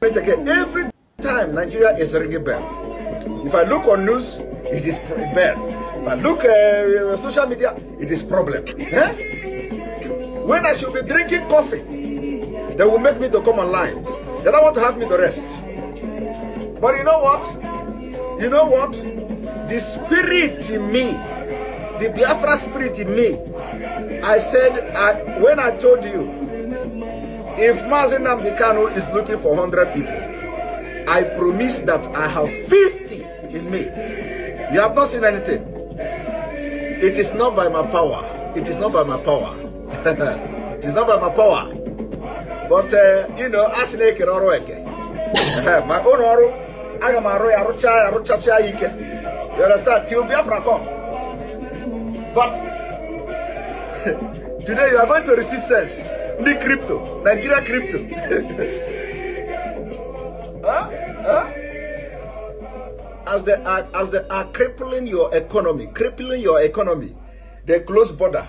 again. Every time Nigeria is ringing bell. If I look on news, it is bell. If I look social media, it is problem. Eh? When I should be drinking coffee, they will make me to come online. They don't want to have me to rest. But you know what? You know what? The spirit in me, the Biafra spirit in me, I said, when I told you, if Mazen Nnamdi Kanu is looking for 100 people, I promise that I have 50 in me. You have not seen anything. It is not by my power. It is not by my power. It is not by my power. But, you know, as my own oru, I am a rocha. You understand? Till Biafra come. But today you are going to receive sense. The crypto, Nigeria crypto. As they are crippling your economy, they close border.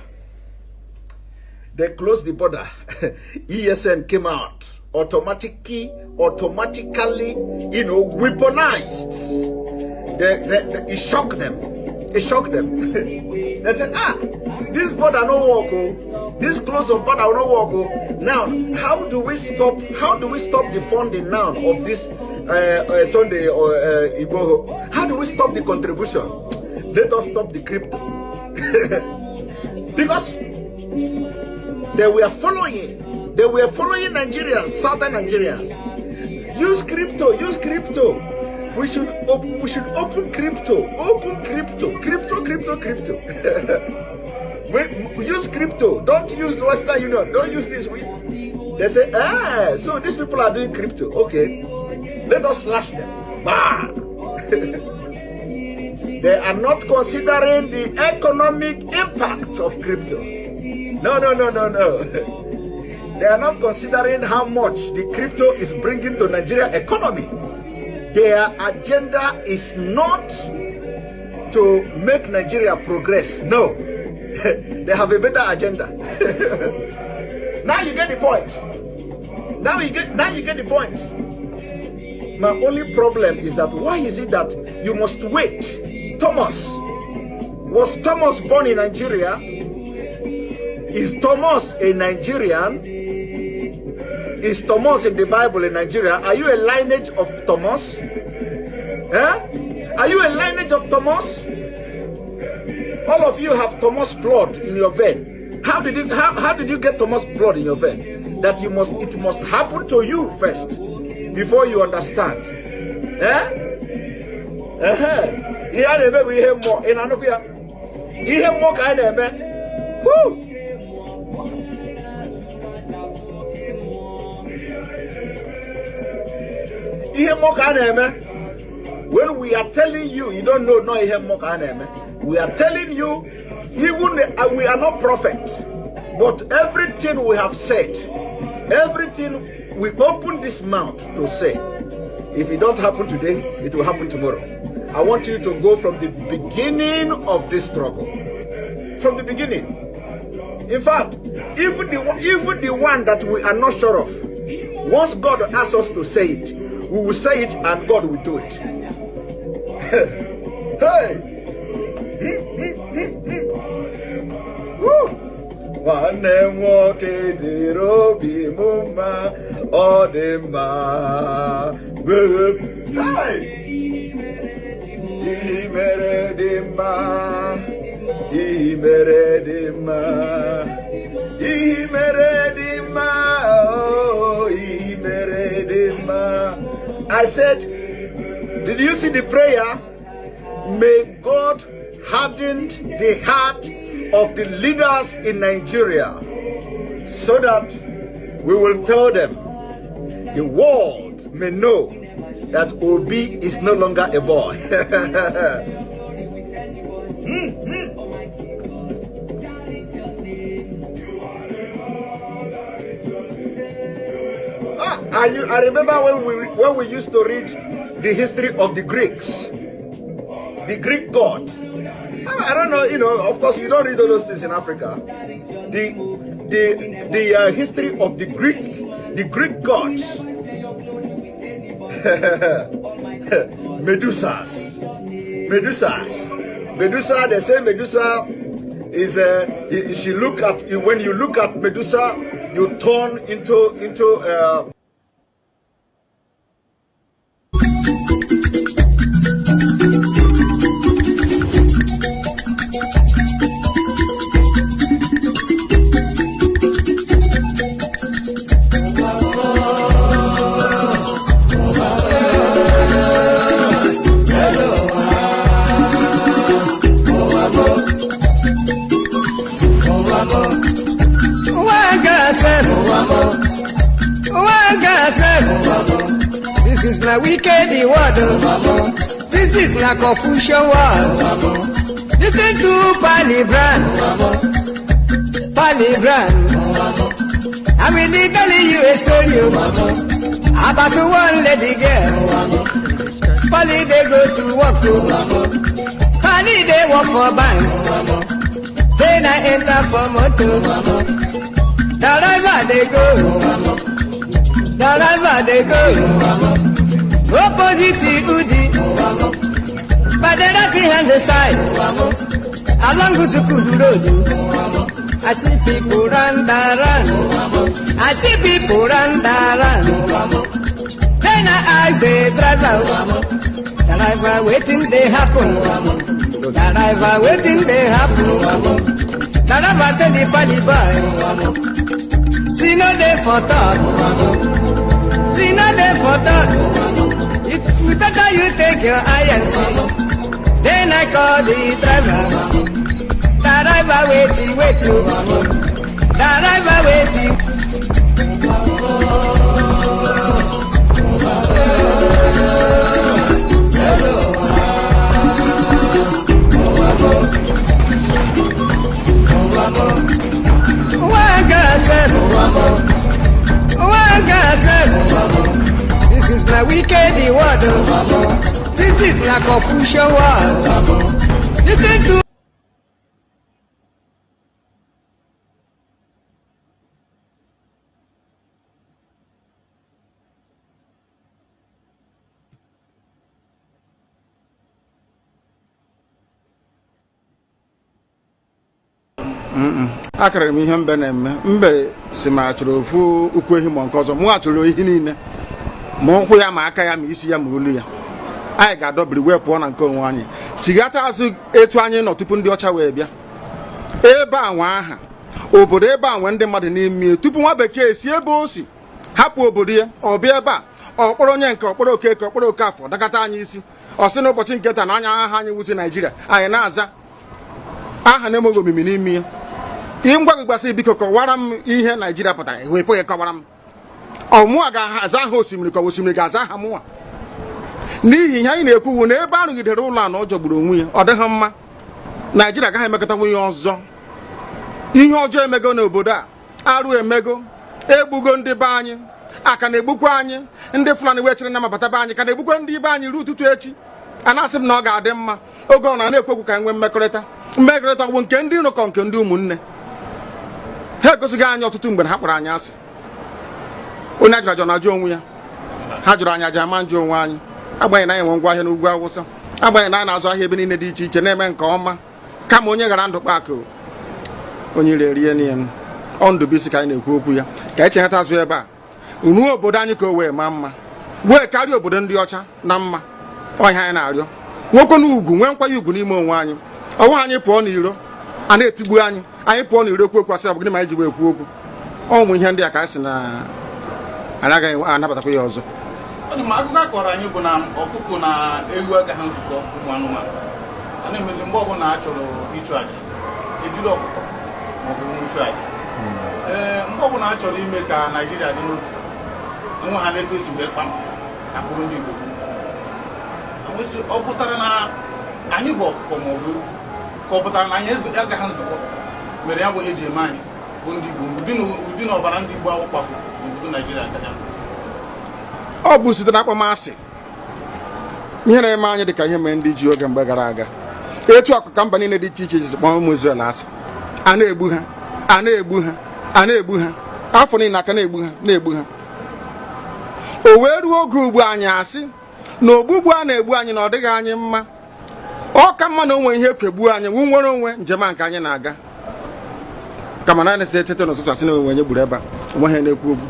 They close the border. ESN came out automatically, you know, weaponized. It shocked them. It shocked them. They said, this border no work. Oh. This close of border no work. Oh. Now, how do we stop the funding now of this Sunday or Igbo? How do we stop the contribution? Let us stop the crypto. Because they were following Nigerians, southern Nigerians. Use crypto. We should open crypto. Use crypto. Don't use the Western Union. Don't use this. They say, so these people are doing crypto. Okay, let us slash them. Bah! They are not considering the economic impact of crypto. No. They are not considering how much the crypto is bringing to Nigeria economy. Their agenda is not to make Nigeria progress. No. They have a better agenda. Now you get the point. Now you get the point. My only problem is that why is it that you must wait? Was Thomas born in Nigeria? Is Thomas a Nigerian? Is Thomas in the Bible in Nigeria? Are you a lineage of Thomas? Are you a lineage of Thomas? All of you have Thomas blood in your vein. How did you get Thomas blood in your vein? That it must happen to you first before you understand. We hear more in Anubia. You hear more kind of woo. When we are telling you, you don't know no. We are telling you, even we are not prophets, but everything we have said, everything we open this mouth to say, if it don't happen today, it will happen tomorrow. I want you to go from the beginning of this struggle, from the beginning. In fact, even the one that we are not sure of, once God asks us to say it, we will say it and God will do it. Hey! I said, did you see the prayer? May God harden the heart of the leaders in Nigeria so that we will tell them, the world may know that Obi is no longer a boy. I remember when we used to read the history of the Greeks, the Greek gods. I don't know, you know, of course you don't read all those things in Africa. The history of the Greek gods. Medusas. Medusa, they say Medusa is she look at when you look at Medusa, you turn into this is na wicked word. This is na confusion word. Listen to Palibran. I will tell you a story about one lady girl. Pali they go to work Pali they work for bank. Then I enter for motor. Wherever they go, opposite Udi, but the rocky hand the side, along the Sukudu road. I see people run. I see people run. Then I ask the driver waiting they happen. Driver waiting they happen. Driver tell the Pali boy. See no day for talk. If better you take your eye and see. Then I call the driver. Driver waiting. Driver waiting. This is na wicked word. This is na confusion word. Listen to akara m ihe mbe na-eme mbe si ma achọrọ ofu ukwu ehi ma nke ọzọ mụ achọrọ ihe niile ma ụkwụ ya ma aka ya ma isi ya ma olu ya anyị ga-adọbiri wee pụọ na nke onwe anyị tighata azụ etu anyị nọ tupu ndị ọcha wee bịa ebe a nwa aha obodo ebe a nwe ndị mmadụ n'ime tupu nwa bekee si ebe o si hapụ obodo ya ọ bịa ebe a ọkpọrọ onye nke ọkpọrọ okeke ọkpọrọ okafọ dakata anyị isi ọ sị n'ụbọchị nke taa na anya aha anyị wuzi Naijiria anyị na-aza aha na-enweghị omimi n'ime ya ihe ngwa gị gbasị biko kọwara m ihe Naijiria pụtara enwepụghị kọwara m ọmụa ga-aza aha osimiri ka osimiri ga-aza aha mụnwa n'ihi ihe anyị na-ekwuwu na ebe arụgidere ụlọ a na ọ jọgburu onwe ya ọ dịghị mma Naijiria agaghị emekọtanwu ihe ọzọ ihe ọjọọ emego n'obodo a arụ emego egbugo ndị be anyị aka na-egbukwa anyị ndị Fulani wee chere na mabata be anyị ka na-egbukwa ndị be anyị ruo ụtụtụ echi a na-asị m na ọ ga-adị mma oge ọ na-ekwekwu ka nwee mmekọrịta bụ nke ndị nụkọ nke ndị ụmụnne ha egosighị anyị ọtụtụ mgbe ha kpọrọ anyị asị onye ajụrụ ajụ na-ajụ onwe ya ha jụrụ anyị aja ama njụ onwe anyị agbanyeghị na anyị nwe ngwa ahịa n'ugwu Awụsa agbanyeghị na anyị na-azụ ahịa ebe niile dị iche iche na-eme nke ọma kama onye gara ndụ kpakụ onye ire rie n'ihe ọ Ndụbụisi ka anyị na-ekwu okwu ya ka anyị cheghata azụ ebe a ruo obodo anyị ka o wee maa mma wee karịa obodo ndị ọcha na mma ọhịa anyị na-arịọ nwekwe na ugwu nwee nkwanye ugwu n'ime onwe anyị ọnwa anyị pụọ n'iro a na-etigbu anyị pụọ n'iro okwu okwu asị ọ bụ gịnị ma anyị ji wee ekwu okwu ọnwụ ihe ndị a ka anyị sị na anyị agaghị anabatakwa ya ọzọ. Akụkọ a kọrọ anyị bụ na ọkụkọ na ewu agaghị nzukọ ụmụ anụmanụ a na-emezi mgbe ọbụla a chọrọ ịchụ aja ejiri ọkụkọ maọbụ nwụchụ aja mgbe ọbụla a chọrọ ime ka Naijiria dị n'otu enwe ha na-eto esi mgbe kpam akpụrụ ndị Igbo ọ pụtara na anyị bụ ọkụkọ maọbụ ka ọ pụtara na anyị agaghị nzukọ mere ya bụ eji eme anyị bụ ndị Igbo ụdị na ọbara ndị Igbo ahụ kpafu n'obodo Naijiria gaja ọ bụ site na akpọmasị ihe na-eme anyị dị ka ihe mere ndị ji oge mgbe gara aga etu akụ ka mba niile dị iche iche ji kpọọ ụmụ Izrel asị a na-egbu ha afọ niile aka na-egbu ha o wee ruo oge ugbu anyị asị na ogbugbu a na-egbu anyị na ọ dịghị anyị mma. Ọ ka mma na onwe ihe kwegbuo anyị wu nwere onwe njem a nke anyị na-aga kama na na-ese etete n'ụtụtụ asị na onwe onye gburu ebe a onwe ha na-ekwu okwu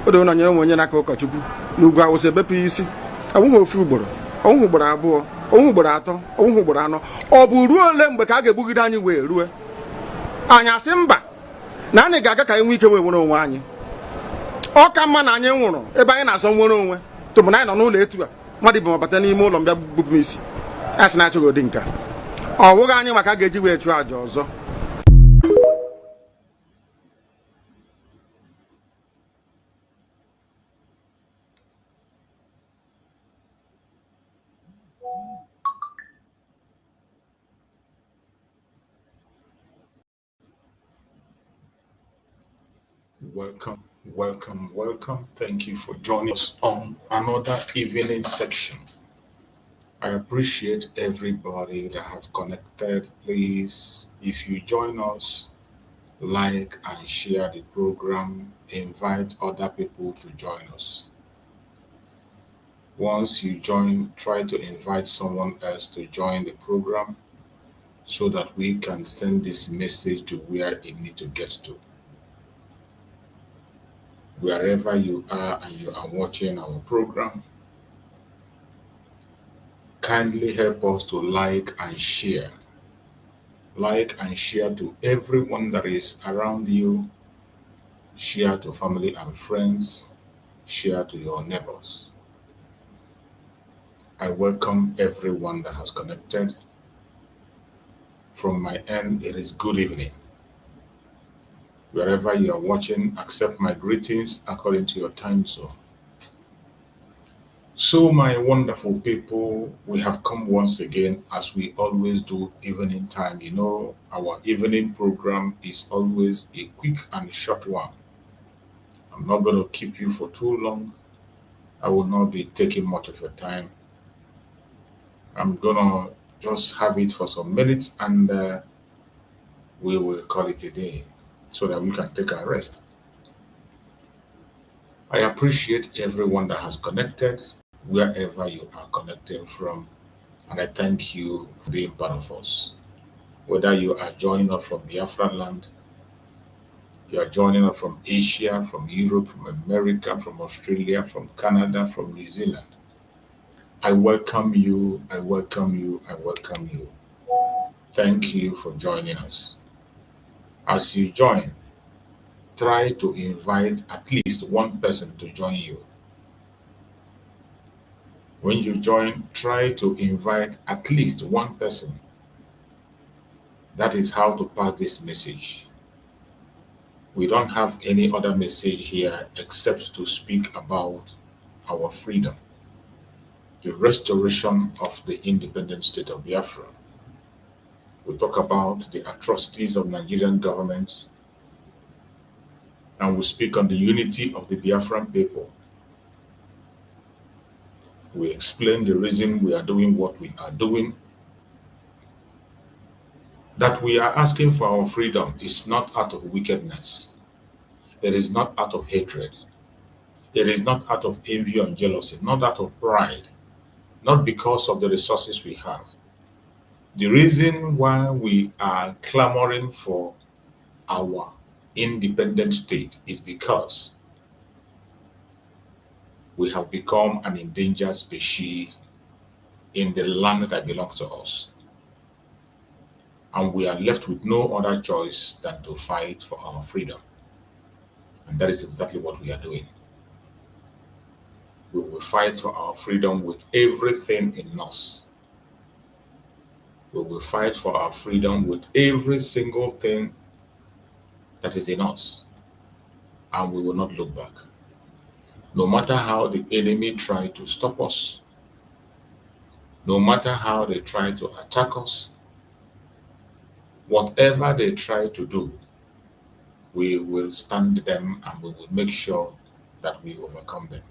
o doo na onye onwe onye n'aka ụkọchukwu n'ugwu awụsa ebepụ isi ọnwụghị ofu ugboro ọnwụghị ugboro abụọ ọnwụghị ugboro atọ ọnwụghị ugboro anọ ọ bụ ruo ole mgbe ka a ga-egbugide anyị wee rue anyị asị mba na anyị ga-aga ka anyị nwee ike wee nwere onwe anyị. Ọ ka mma na anyị nwụrụ ebe anyị na-azọ nwere onwe tụbụ na anyị nọ n'ụlọ etu a mmadụ ibe mabata n'ime ụlọ mbịa gbupụ m isi a sị na-achọghị ụdị nka ọ wụghị anyị maka a ga-eji wee chụọ àjà ọzọ. Welcome. Thank you for joining us on another evening section. I appreciate everybody that have connected. Please, if you join us, like and share the program, invite other people to join us. Once you join, try to invite someone else to join the program so that we can send this message to where it needs to get to. Wherever you are and you are watching our program, kindly help us to like and share. Like and share to everyone that is around you. Share to family and friends. Share to your neighbors. I welcome everyone that has connected. From my end, it is good evening. Wherever you are watching, accept my greetings according to your time zone. So, my wonderful people, we have come once again, as we always do, evening time. You know, our evening program is always a quick and short one. I'm not going to keep you for too long. I will not be taking much of your time. I'm going to just have it for some minutes and we will call it a day, so that we can take our rest. I appreciate everyone that has connected, wherever you are connecting from, and I thank you for being part of us. Whether you are joining us from Biafra land, you are joining us from Asia, from Europe, from America, from Australia, from Canada, from New Zealand, I welcome you, I welcome you, I welcome you. Thank you for joining us. As you join, try to invite at least one person to join you. When you join, try to invite at least one person. That is how to pass this message. We don't have any other message here except to speak about our freedom, the restoration of the independent state of Biafra. We talk about the atrocities of Nigerian government, and we speak on the unity of the Biafran people. We explain the reason we are doing what we are doing. That we are asking for our freedom is not out of wickedness. It is not out of hatred. It is not out of envy and jealousy, not out of pride, not because of the resources we have. The reason why we are clamoring for our independent state is because we have become an endangered species in the land that belongs to us. And we are left with no other choice than to fight for our freedom. And that is exactly what we are doing. We will fight for our freedom with everything in us. We will fight for our freedom with every single thing that is in us. And we will not look back. No matter how the enemy try to stop us, no matter how they try to attack us, whatever they try to do, we will stand them and we will make sure that we overcome them.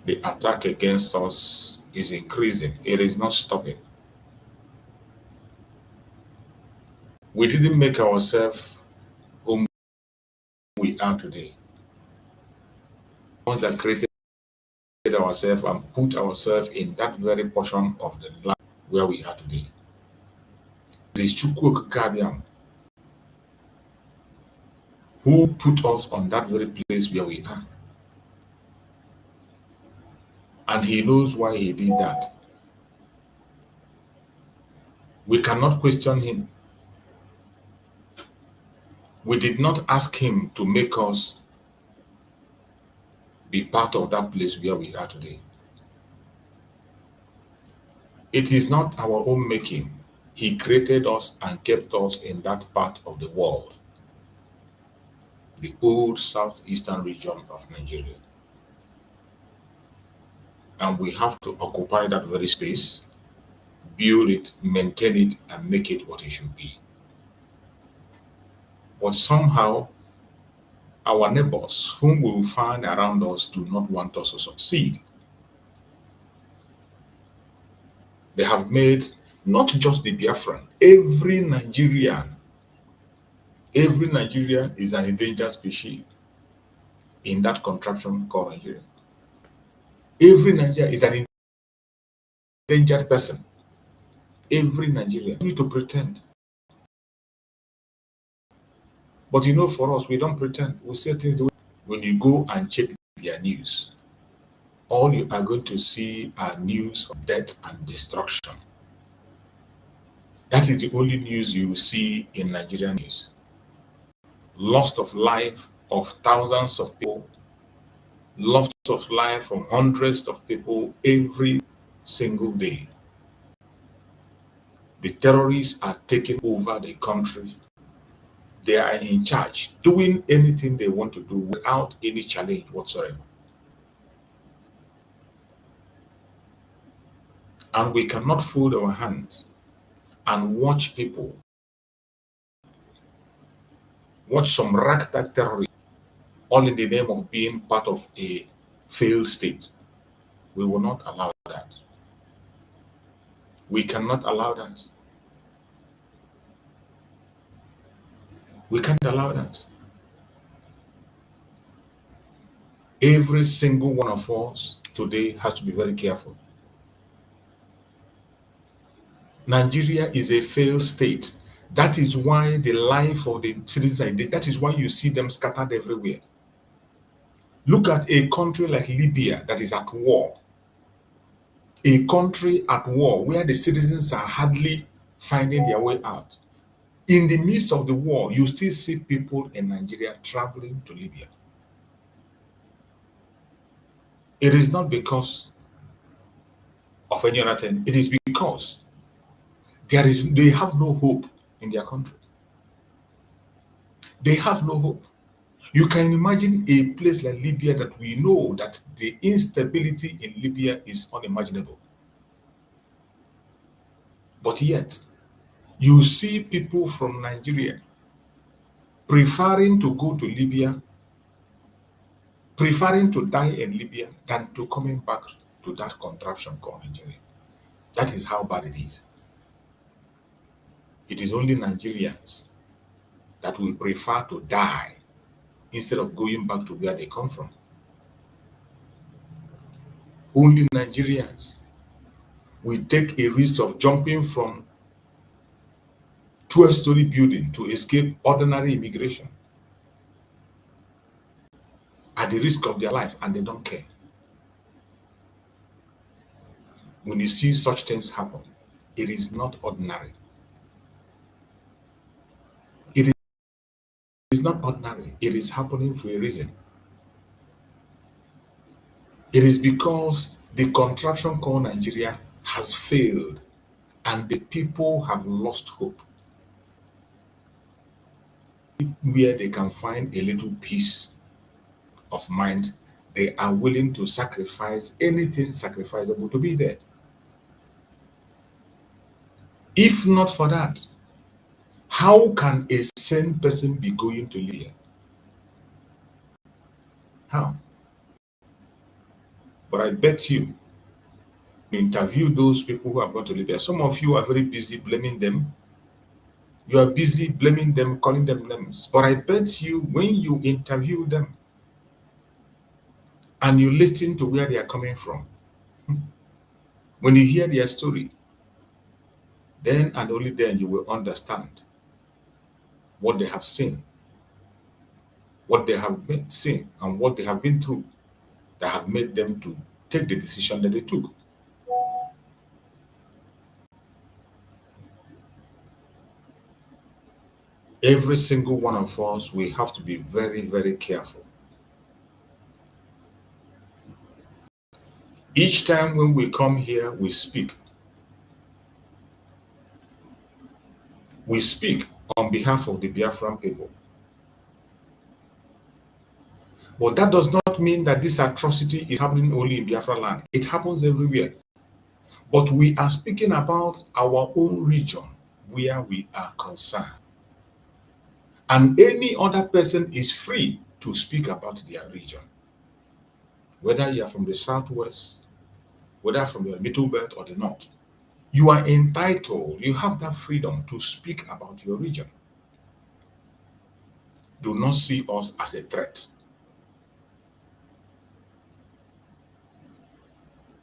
The attack against us is increasing. It is not stopping. We didn't make ourselves whom we are today. ones that created ourselves and put ourselves in that very portion of the land where we are today. It is Chukwu Okike who put us on that very place where we are. And he knows why he did that. We cannot question him. We did not ask him to make us be part of that place where we are today. It is not our own making. He created us and kept us in that part of the world, the old southeastern region of Nigeria. And we have to occupy that very space, build it, maintain it, and make it what it should be. But somehow, our neighbors, whom we will find around us, do not want us to succeed. They have made not just the Biafran, every Nigerian is an endangered species in that contraption called Nigeria. Every Nigerian is an endangered person. Every Nigerian. We need to pretend. But you know, for us, we don't pretend. We say things the way. When you go and check their news, all you are going to see are news of death and destruction. That is the only news you will see in Nigerian news. Loss of life of thousands of people, loss of life from hundreds of people every single day. The terrorists are taking over the country. They are in charge, doing anything they want to do without any challenge whatsoever. And we cannot fold our hands and watch people, watch some ragtag terrorists, all in the name of being part of a failed state. We will not allow that. We cannot allow that. We can't allow that. Every single one of us today has to be very careful. Nigeria is a failed state. That is why the life of the citizens, that is why you see them scattered everywhere. Look at a country like Libya that is at war. A country at war where the citizens are hardly finding their way out. In the midst of the war, you still see people in Nigeria traveling to Libya. It is not because of any other thing. It is because they have no hope in their country. They have no hope. You can imagine a place like Libya that we know that the instability in Libya is unimaginable. But yet, you see people from Nigeria preferring to go to Libya, preferring to die in Libya than to coming back to that contraption called Nigeria. That is how bad it is. It is only Nigerians that will prefer to die instead of going back to where they come from. Only Nigerians will take a risk of jumping from 12-story building to escape ordinary immigration at the risk of their life, and they don't care. When you see such things happen, it is not ordinary. It is not ordinary. It is happening for a reason. It is because the contraption called Nigeria has failed and the people have lost hope. Where they can find a little peace of mind, they are willing to sacrifice anything sacrificable to be there. If not for that, how can a sane person be going to Libya? How? But I bet you interview those people who have gone to Libya. Some of you are very busy blaming them. You are busy blaming them, calling them names. But I bet you when you interview them and you listen to where they are coming from, when you hear their story, then and only then you will understand what they have seen, what they have seen, and what they have been through that have made them to take the decision that they took. Every single one of us, we have to be very, very careful. Each time when we come here, we speak. We speak on behalf of the Biafran people. But that does not mean that this atrocity is happening only in Biafra land. It happens everywhere. But we are speaking about our own region where we are concerned. And any other person is free to speak about their region. Whether you are from the southwest, whether from the middle belt or the north, you are entitled, you have that freedom to speak about your region. Do not see us as a threat.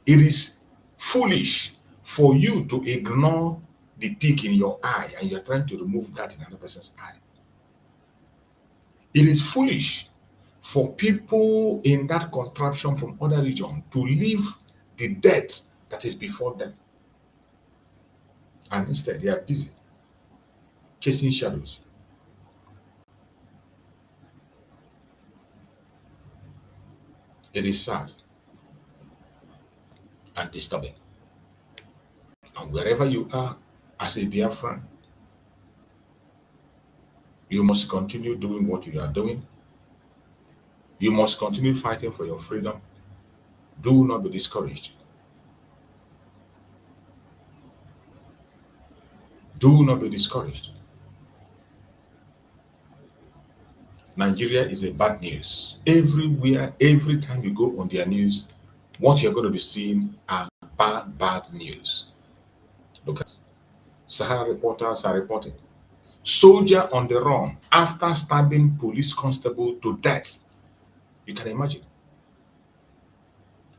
It is foolish for you to ignore the peak in your eye and you're trying to remove that in another person's eye. It is foolish for people in that contraption from other regions to leave the death that is before them. And instead, they are busy chasing shadows. It is sad and disturbing. And wherever you are as a Biafran, you must continue doing what you are doing. You must continue fighting for your freedom. Do not be discouraged. Do not be discouraged. Nigeria is a bad news. Everywhere, every time you go on their news, what you're going to be seeing are bad news. Look at Sahara reporters are reporting. Soldier on the run after stabbing police constable to death. You can imagine.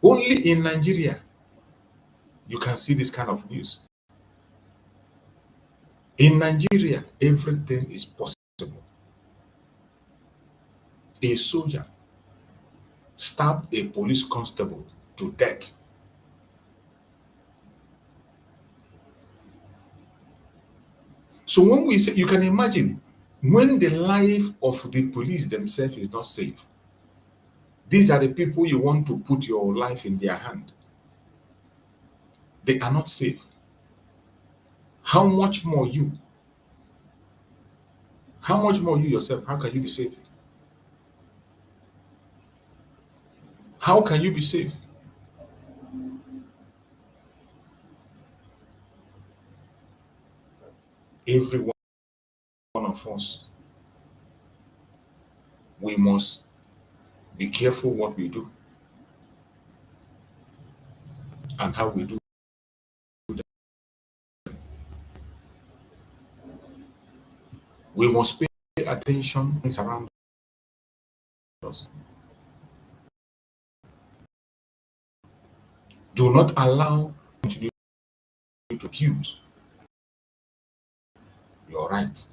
Only in Nigeria, you can see this kind of news. In Nigeria, everything is possible. A soldier stabbed a police constable to death. So when we say, you can imagine, when the life of the police themselves is not safe, these are the people you want to put your life in their hand. They are not safe. How much more you? How much more you yourself? How can you be safe? How can you be safe? Every one of us, we must be careful what we do and how we do them. We must pay attention to things around us. Do not allow you to accuse your rights.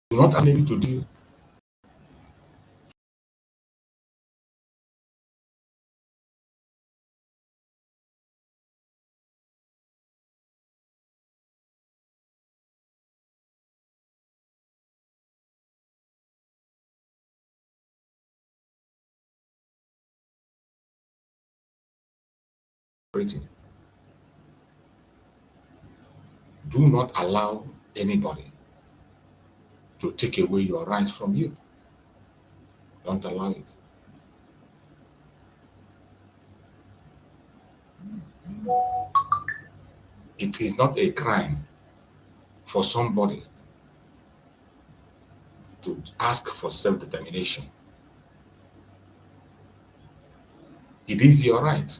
Do not allow me to do operating. Do not allow anybody to take away your rights from you. Don't allow it. It is not a crime for somebody to ask for self-determination. It is your right.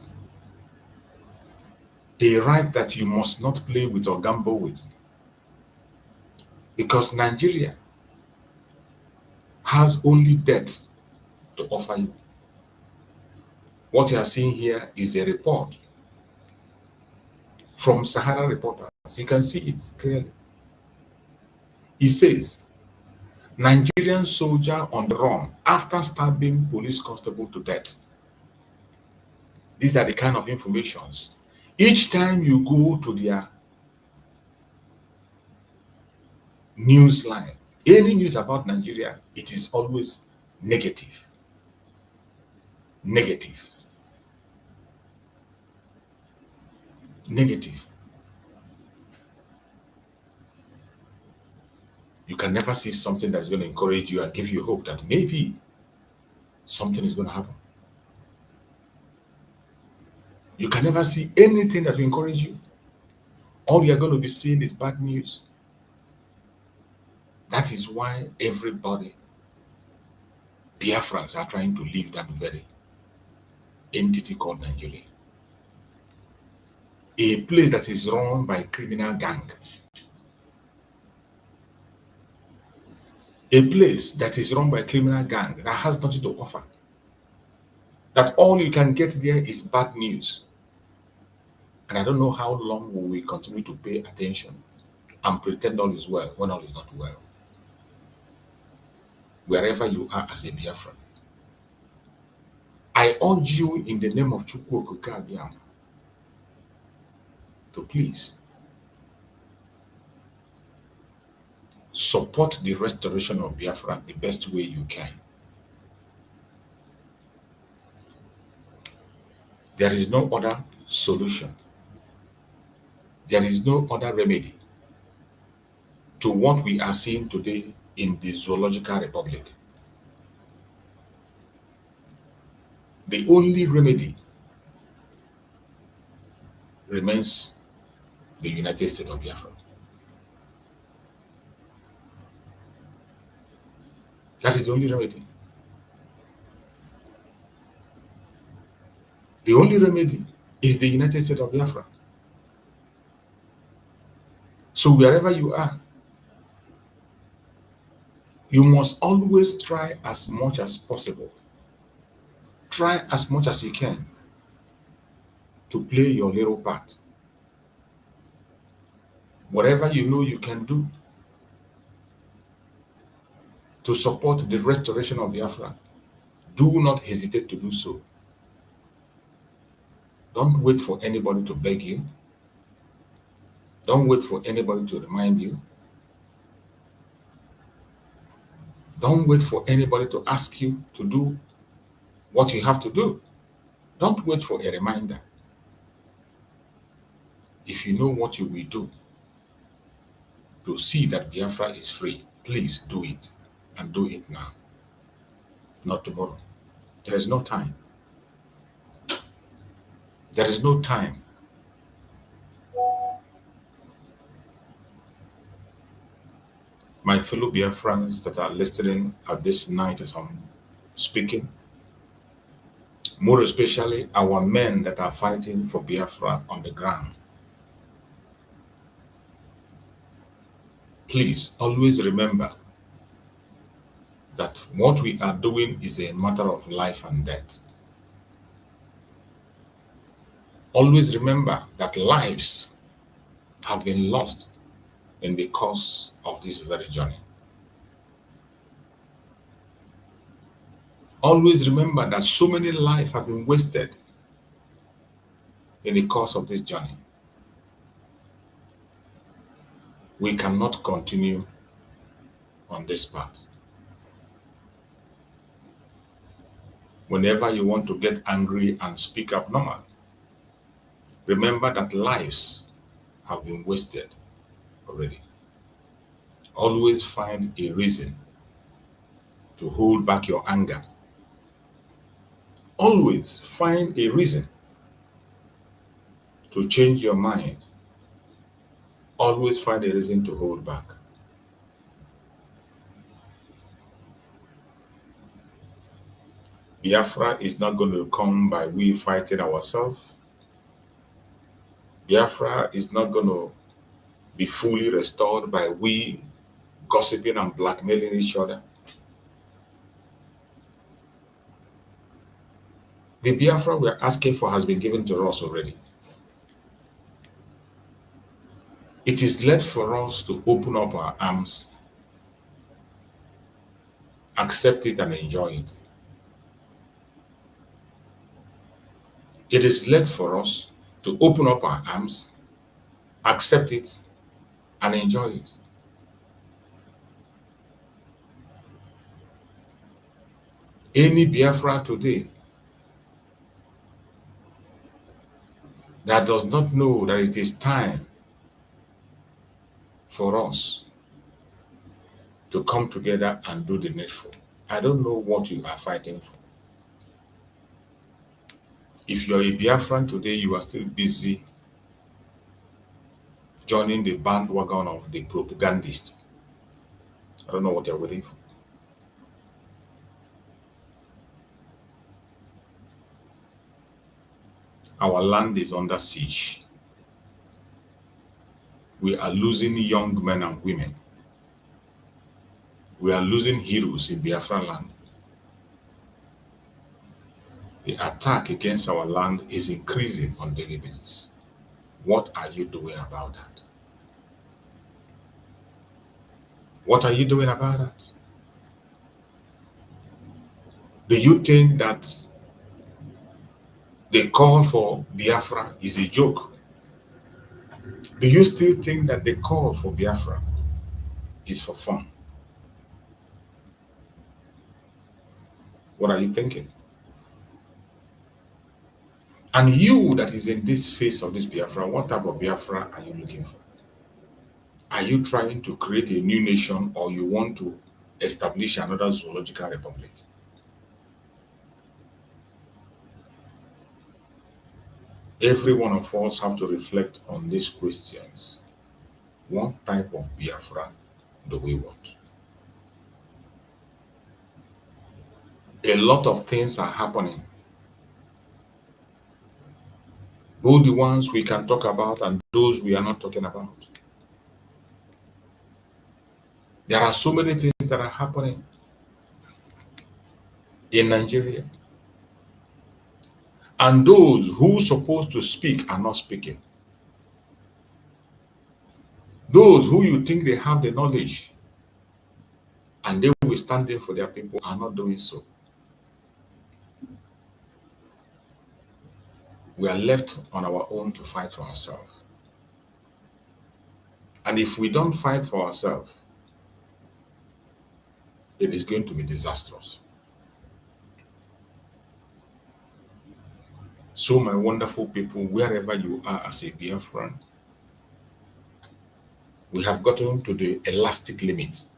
A right that you must not play with or gamble with. Because Nigeria has only death to offer you. What you are seeing here is a report from Sahara Reporters. You can see it clearly. It says, Nigerian soldier on the run after stabbing police constable to death. These are the kind of informations. Each time you go to their news line, any news about Nigeria, it is always negative. Negative. Negative. You can never see something that's going to encourage you and give you hope that maybe something is going to happen. You can never see anything that will encourage you. All you're going to be seeing is bad news. That is why everybody, Biafrans, are trying to leave that very entity called Nigeria. A place that is run by a criminal gang. A place that is run by a criminal gang that has nothing to offer. That all you can get there is bad news. And I don't know how long will we continue to pay attention and pretend all is well when all is not well. Wherever you are as a Biafran, I urge you in the name of Chukwu Okike Abiam to please support the restoration of Biafra the best way you can. There is no other solution. There is no other remedy to what we are seeing today in the Zoological Republic. The only remedy remains the United States of Biafra. That is the only remedy. The only remedy is the United States of Biafra. So wherever you are, you must always try as much as possible. Try as much as you can to play your little part. Whatever you know you can do to support the restoration of Biafra, do not hesitate to do so. Don't wait for anybody to beg you. Don't wait for anybody to remind you. Don't wait for anybody to ask you to do what you have to do. Don't wait for a reminder. If you know what you will do to see that Biafra is free, please do it, and do it now, not tomorrow. There is no time. There is no time. My fellow Biafrans that are listening at this night as I'm speaking, more especially our men that are fighting for Biafra on the ground, please always remember that what we are doing is a matter of life and death. Always remember that lives have been lost in the course of this very journey. Always remember that so many lives have been wasted in the course of this journey. We cannot continue on this path. Whenever you want to get angry and speak up normal, Remember that lives have been wasted already. Always find a reason to hold back your anger. Always find a reason to change your mind. Always find a reason to hold back. Biafra is not going to come by we fighting ourselves. Biafra is not going to be fully restored by we gossiping and blackmailing each other. The Biafra we are asking for has been given to us already. It is left for us to open up our arms, accept it and enjoy it. It is left for us to open up our arms, accept it, and enjoy it. Any Biafra today that does not know that it is time for us to come together and do the needful, I don't know what you are fighting for. If you're a Biafran today, you are still busy joining the bandwagon of the propagandist. I don't know what you're waiting for. Our land is under siege. We are losing young men and women. We are losing heroes in Biafra land. The attack against our land is increasing on a daily basis. What are you doing about that? What are you doing about that? Do you think that the call for Biafra is a joke? Do you still think that the call for Biafra is for fun? What are you thinking? And you that is in this phase of this Biafra, what type of Biafra are you looking for? Are you trying to create a new nation, or you want to establish another zoological republic? Every one of us have to reflect on these questions. What type of Biafra do we want? A lot of things are happening, both the ones we can talk about and those we are not talking about. There are so many things that are happening in Nigeria, and those who are supposed to speak are not speaking. Those who you think they have the knowledge and they will stand in for their people are not doing so. We are left on our own to fight for ourselves. And if we don't fight for ourselves, it is going to be disastrous. So, my wonderful people, wherever you are as a Biafran, we have gotten to the elastic limits.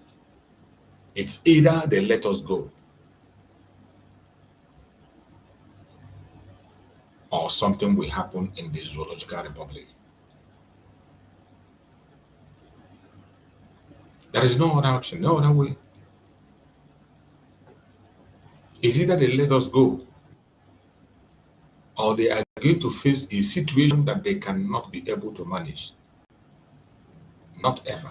It's either they let us go or something will happen in the Zoological Republic. There is no other option, no other way. It's either they let us go or they are going to face a situation that they cannot be able to manage. Not ever.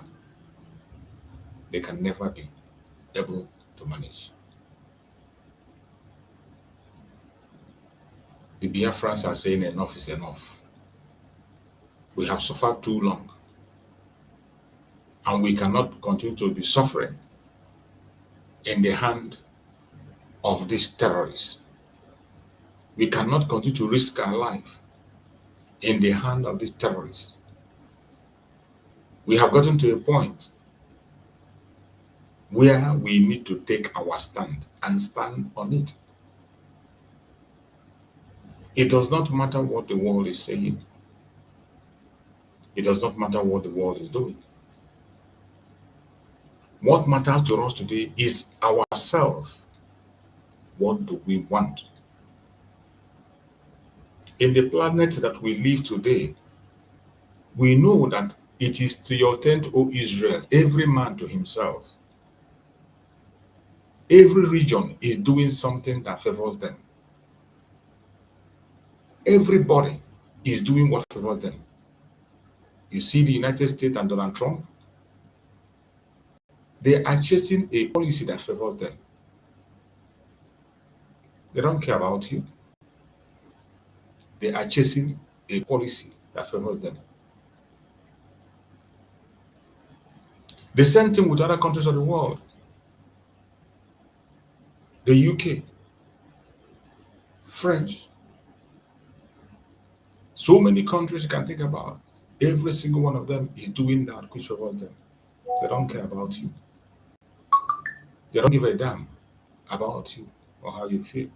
They can never be able to manage. The Biafrans are saying enough is enough. We have suffered too long, and we cannot continue to be suffering in the hand of these terrorists. We cannot continue to risk our life in the hand of these terrorists. We have gotten to a point where we need to take our stand and stand on it. It does not matter what the world is saying. It does not matter what the world is doing. What matters to us today is ourselves. What do we want? In the planet that we live today, we know that it is to your tent, O Israel, every man to himself. Every region is doing something that favors them. Everybody is doing what favors them. You see the United States and Donald Trump, they are chasing a policy that favors them. They don't care about you. They are chasing a policy that favors them. The same thing with other countries of the world. The UK, French, so many countries you can think about. Every single one of them is doing that which favors them. They don't care about you. They don't give a damn about you or how you feel.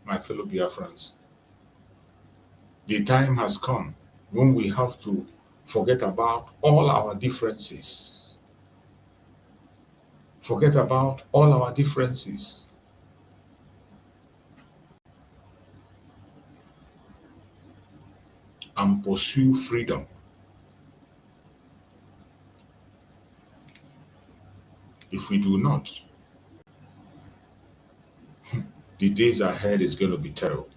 My fellow Biafrans, the time has come when we have to forget about all our differences. Forget about all our differences. And pursue freedom. If we do not, the days ahead is going to be terrible.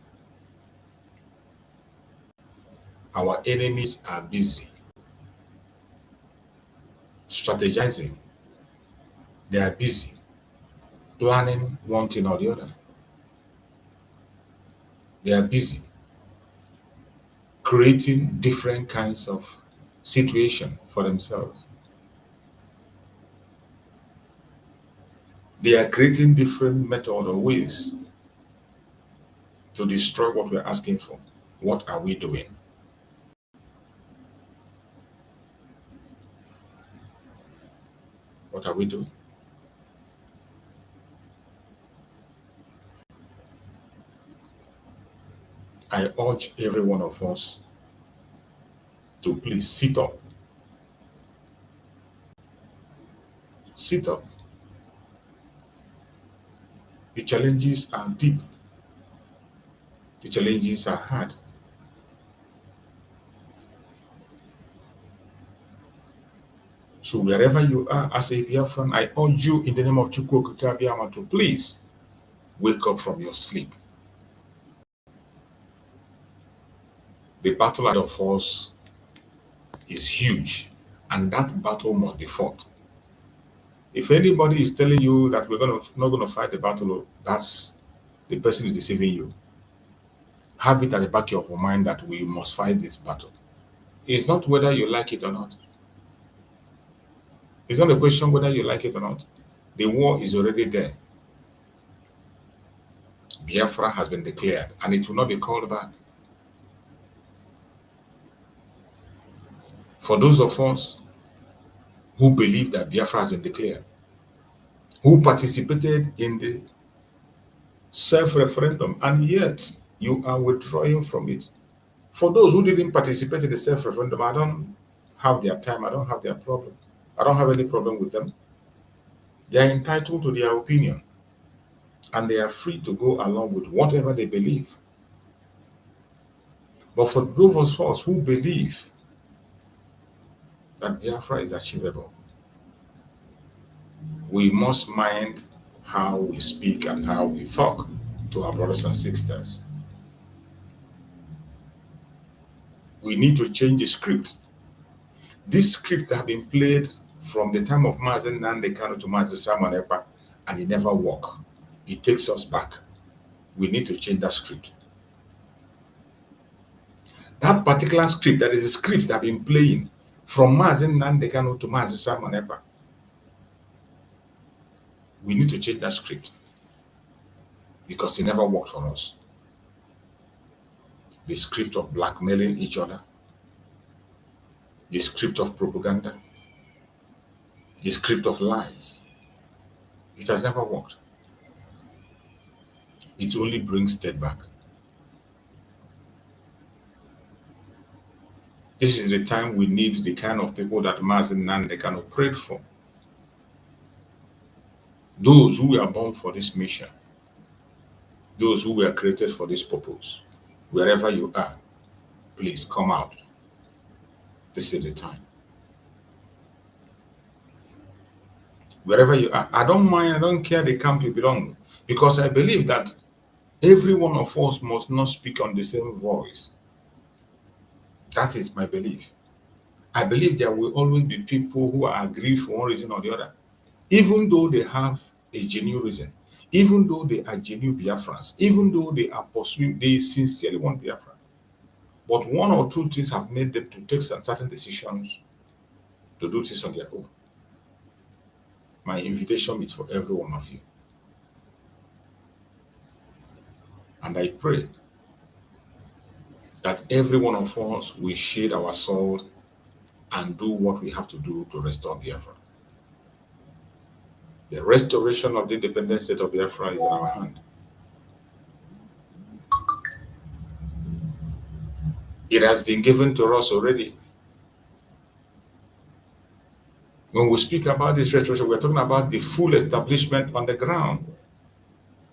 Our enemies are busy strategizing. They are busy planning one thing or the other. They are busy creating different kinds of situation for themselves. They are creating different methods or ways to destroy what we're asking for. What are we doing? What are we doing? I urge every one of us to please sit up. Sit up. The challenges are deep. The challenges are hard. So wherever you are as a Biafran, I urge you in the name of Chukwu Okike Abiyama to please wake up from your sleep. The battle ahead of us is huge, and that battle must be fought. If anybody is telling you that we're not going to fight the battle, that's the person is deceiving you. Have it at the back of your mind that we must fight this battle. It's not whether you like it or not. It's not a question whether you like it or not. The war is already there. Biafra has been declared, and it will not be called back. For those of us who believe that Biafra has been declared, who participated in the self-referendum, and yet you are withdrawing from it. For those who didn't participate in the self-referendum, I don't have their time, I don't have their problem. I don't have any problem with them. They are entitled to their opinion, and they are free to go along with whatever they believe. But for those of us who believe that Biafra is achievable, we must mind how we speak and how we talk to our brothers and sisters. We need to change the script. This script has been played from the time of Mazen Nnamdi Kanu to Mazen Simon Ekpa, and it never worked. It takes us back. We need to change that script. That particular script, that is a script that has been playing from Mazen Nnamdi Kanu to Mazen Simon Ekpa. We need to change that script because it never worked for us. The script of blackmailing each other, the script of propaganda, the script of lies. It has never worked. it only brings state back. This is the time we need the kind of people that Mazen Nande can operate for. Those who were born for this mission, those who were created for this purpose, wherever you are, please come out. This is the time. Wherever you are, I don't mind, I don't care the camp you belong, because I believe that every one of us must not speak on the same voice. That is my belief. I believe there will always be people who are aggrieved for one reason or the other, even though they have a genuine reason, even though they are genuine Biafrans, even though they are pursuing, they sincerely want Biafra. But one or two things have made them to take some certain decisions to do this on their own. My invitation is for every one of you. And I pray that every one of us will shade our sword and do what we have to do to restore Biafra. The restoration of the independent state of Biafra is in our hand. It has been given to us already. When we speak about this restoration, we're talking about the full establishment on the ground.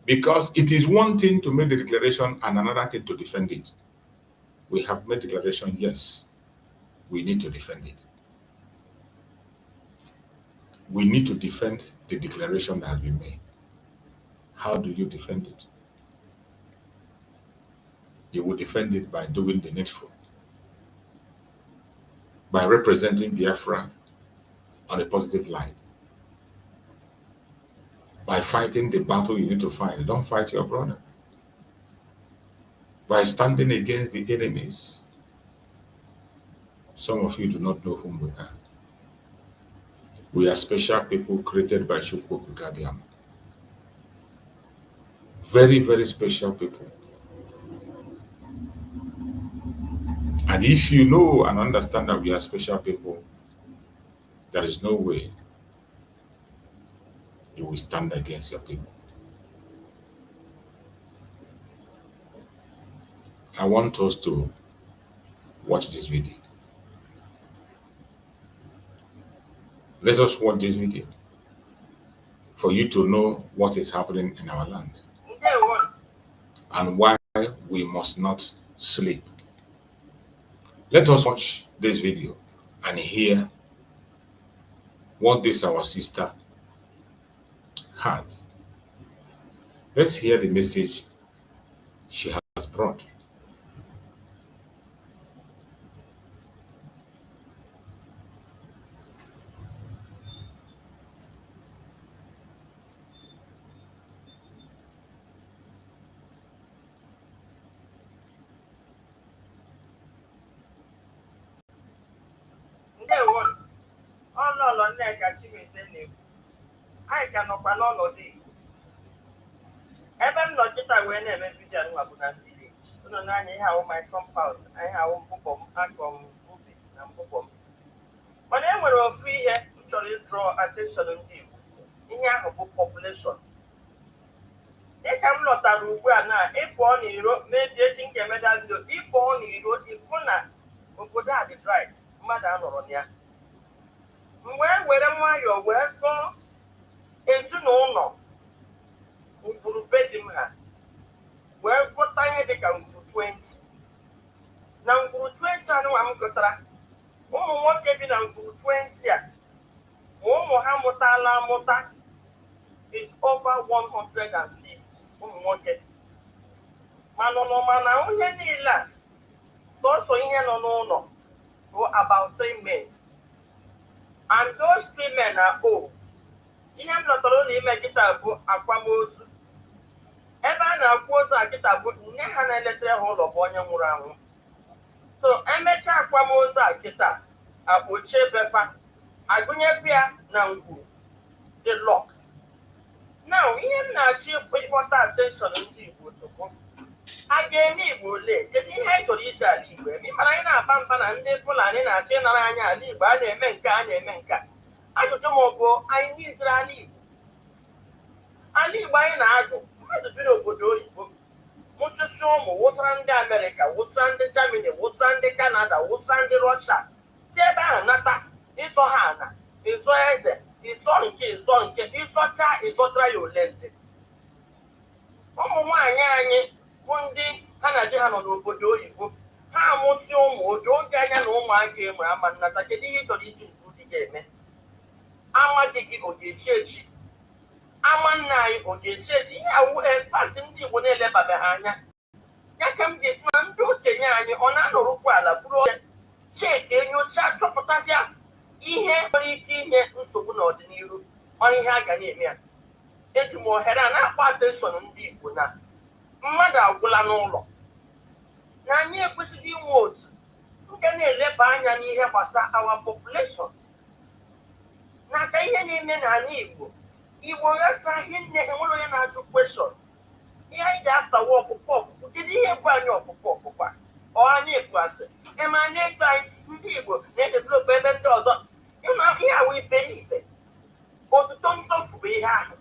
Because it is one thing to make the declaration and another thing to defend it. We have made declaration, yes. We need to defend it. We need to defend the declaration that has been made. How do you defend it? You will defend it by doing the needful, by representing Biafra on a positive light, by fighting the battle you need to fight. Don't fight your brother. By standing against the enemies. Some of you do not know whom we are. We are special people created by Shukwu Gabiam. Very, very special people. And if you know and understand that we are special people, there is no way you will stand against your people. I want us to watch this video. Let us watch this video for you to know what is happening in our land and why we must not sleep. Let us watch this video and hear what this our sister has. Let's hear the message she has brought. I cannot follow the Ever not get away and every video I would have village. No, I have my compound. I have a book and book. But then we are free here to draw attention on you. In your population. They come not a Ruga now. If one hero made the thing a medal, if one hero is funa, we could have it right. Madame Ronia. Where you welcome. It's no. Nguru bedim ha. Where go tanya de ka nguru 20. Na nguru 20 anu am kotara. Umu nwoke bi na nguru 20 a. Umu ha mutala muta is over 150. Umu nwoke. Manono mana onye niile so ihe no no go about 3 men. And those 3 men are old. Ihe m lọtara ụlọ ime kịta bụ akwamozu. Ebe a na-akwa ozu a kịta bụ nne ha na-eletere ha ụlọ bụ onye nwụrụ anwụ. So emechaa akwamozu a kịta akpochie befa agụnyekwa ya na ngwu the locked. Now ihe m na-achọ ịkpọta attention ndị Igbo tupu a ga-eme Igbo ole kedu ihe anyị chọrọ iji ala Igbo eme mara anyị na-aba mba na ndị Fulani na-achọ ịnara anya ala Igbo a na-eme nke a na-eme nke a. Ajụjụ m bụ anyị n'izere ala Igbo anyị na-ajụ mmadụ bi n'obodo oyibo wụsịsị ụmụ wụsara ndị Amerịka, wụsara ndị Germany, wụsara ndị Canada, wụsara ndị Russia, si ebe ahụ nata ịzọ ha ana, ịzọ eze, ịzọ nke ịzọcha ịzọtara ya ole ndị. Ụmụ nwaanyị anyị bụ ndị ha na di ha nọ n'obodo oyibo, ha amụsị ụmụ oge oge anya na ụmụaka enwe ama nnata. Kedu ihe ị chọrọ iji mkpu dị ga-eme? Ama dị gị ọ ga-echi echi? Ama nna anyị ọ ga-echi echi? Ihe awụ efat ndị Igbo na-elebabeghị anya. Ya ka m ga-esi na ndị okenye anyị ọ na-anọrụkwa ala bụrụ onye cheki enyocha chọpụtasịa ihe nwere ike inye nsogbu n'ọdịnihu, mana ihe a ga na-eme ya. Eji m ohere a na-akpọ ateshọn ndị Igbo na mmadụ agwụla n'ụlọ, na anyị ekwesịghị inwe otu nke na-eleba anya n'ihe gbasara our population. N'aka ihe na-eme n'ala Igbo ghasaghị nne, enwere onye na-ajụ kweshọn. Ihe anyị ga-aftawa ọkpụkpọ kedu ihe bụ anyị ọkpụkpọ ọ anyị ekwasị eme anyị ego anyị ndị Igbo na-edevelopụ ebe ndị ọzọ. Ihe awụ iberibe otuto ntofu bụ ihe ahụ,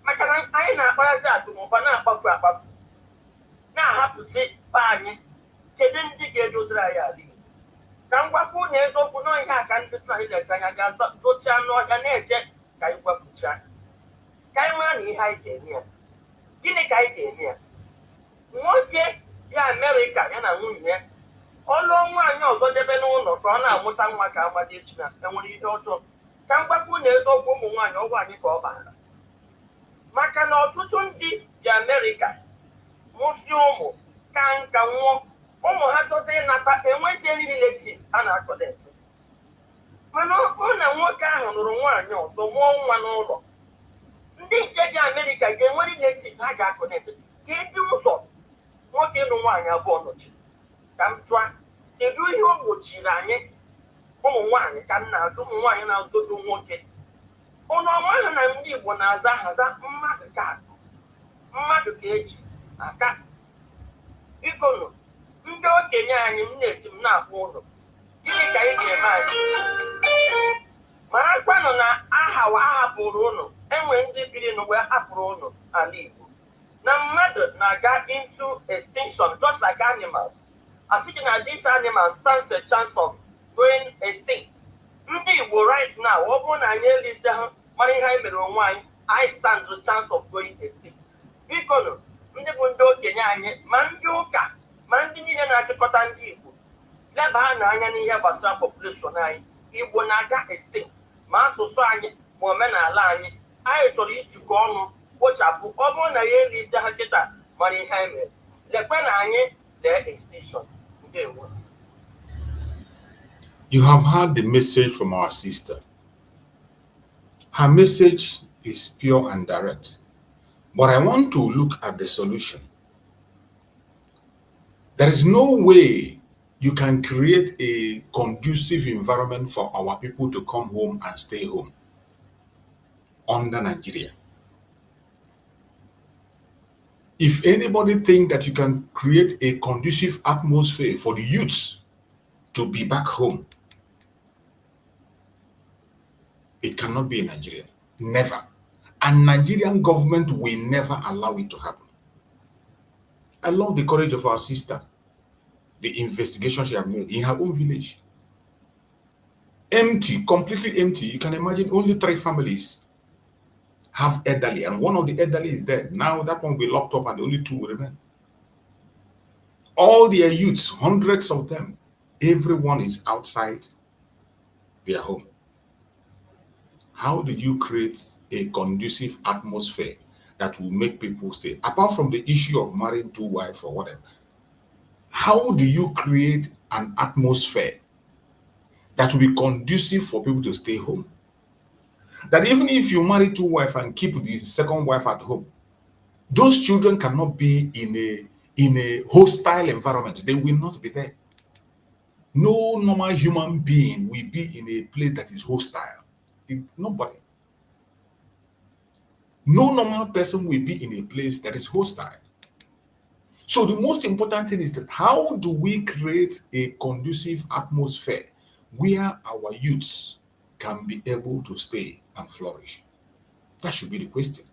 maka na anyị na-akparazi akụnụba na-akpafu na-ahapụzi be anyị. Kedu ndị ga-edoziri anyị ala Igbo? Ka m gwakwa unu eziokwu na ihe a ka ndị si anyị na-eche anya ga-azochaa n'ọhịa na-eche ka anyị gwafuchaa, ka anyị mara na ihe anyị ga-eme ya. Gịnị ka anyị ga-eme ya? Nwoke ya Amerịka ya na nwunye ya ọlụọ nwaanyị ọzọ debe n'ụlọ ka ọ na-amụta nwa ka amadi echi na enwere ihe ọjọọ. Ka m gwakwa unu eziokwu, ụmụ nwaanyị ọgwụ anyị ka ọ bara, maka na ọtụtụ ndị dị Amerịka mụsị ụmụ ka nka nwụọ, ụmụ ha chọta ịnata enweghị ndị relative a na-akọdetị. Mana ọ na nwoke ahụ lụrụ nwaanyị ọzọ mụọ nwa n'ụlọ, ndị nke dị Amerịka ga-enwe relative ha ga-akọdetị. Ka ịdị ụzọ nwoke ịlụ nwaanyị abụọ nọchi. Ka m jụa, kedu ihe o gbochiri anyị ụmụ nwaanyị? Ka m na-ajụ ụmụ nwaanyị na-azọdo nwoke. Ụnụ ọma ha na ndị Igbo na-aza ahaza mmadụ ka akụ, mmadụ ka eji aka. Biko nụ ndị okenye anyị, m na-eti m na-akpọ ụlọ, gịnị ka anyị ga-eme anyị? Marakwanụ na ahapụrụ ụnụ, enwe ndị biri n'ụwa hapụrụ ụnụ ala Igbo, na mmadụ na-aga into extinction just like animals. Asị gị na these animals stands a chance of going extinct. Ndị Igbo right now, ọ bụrụ na anyị elite ha mara ihe anyị mere onwe anyị, I stand the chance of going extinct. Biko nụ ndị bụ ndị okenye anyị, ma ndị ụka ma ndị niile na-achịkọta ndị Igbo, leba ha n'anya n'ihe gbasara population anyị. Igbo na-aga extinct, ma asụsụ anyị ma omenala anyị. Anyị chọrọ ijikọ ọnụ kpochapụ. Ọ bụrụ na ya elite ha kịta mara ihe anyị mere, lekwe na anyị lee extinction. Ndewo. You have heard the message from our sister. Her message is pure and direct. But I want to look at the solution. There is no way you can create a conducive environment for our people to come home and stay home under Nigeria. If anybody think that you can create a conducive atmosphere for the youths to be back home, it cannot be in Nigeria. Never. And Nigerian government will never allow it to happen. I love the courage of our sister, the investigation she has made in her own village. Empty, completely empty. You can imagine only 3 families have elderly, and one of the elderly is dead. Now that one will be locked up and only 2 will remain. All their youths, hundreds of them, everyone is outside their home. How did you create a conducive atmosphere that will make people stay? Apart from the issue of marrying 2 wives or whatever, how do you create an atmosphere that will be conducive for people to stay home? That even if you marry 2 wives and keep the second wife at home, those children cannot be in a hostile environment. They will not be there. No normal human being will be in a place that is hostile. Nobody. No normal person will be in a place that is hostile. So the most important thing is that how do we create a conducive atmosphere where our youths can be able to stay and flourish? That should be the question.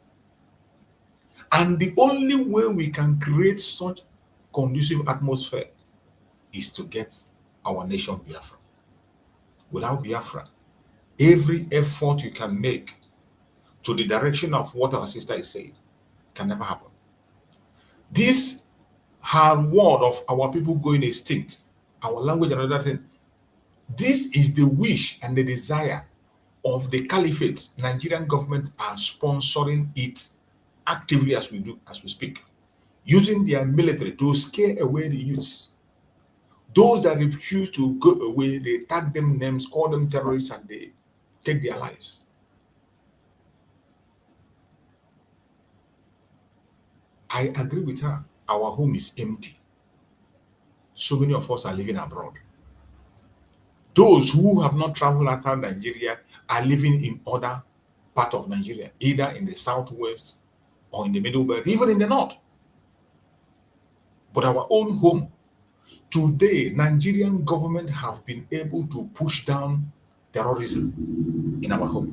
And the only way we can create such conducive atmosphere is to get our nation Biafra. Without Biafra, every effort you can make to the direction of what our sister is saying can never happen. This hard word of our people going extinct, our language and other things, this is the wish and the desire of the caliphate. Nigerian government are sponsoring it actively as we speak, using their military to scare away the youths. Those that refuse to go away, they tag them names, call them terrorists, and they take their lives. I agree with her. Our home is empty. So many of us are living abroad. Those who have not traveled outside Nigeria are living in other parts of Nigeria, either in the southwest or in the middle belt, even in the north. But our own home, today, Nigerian government have been able to push down terrorism in our home.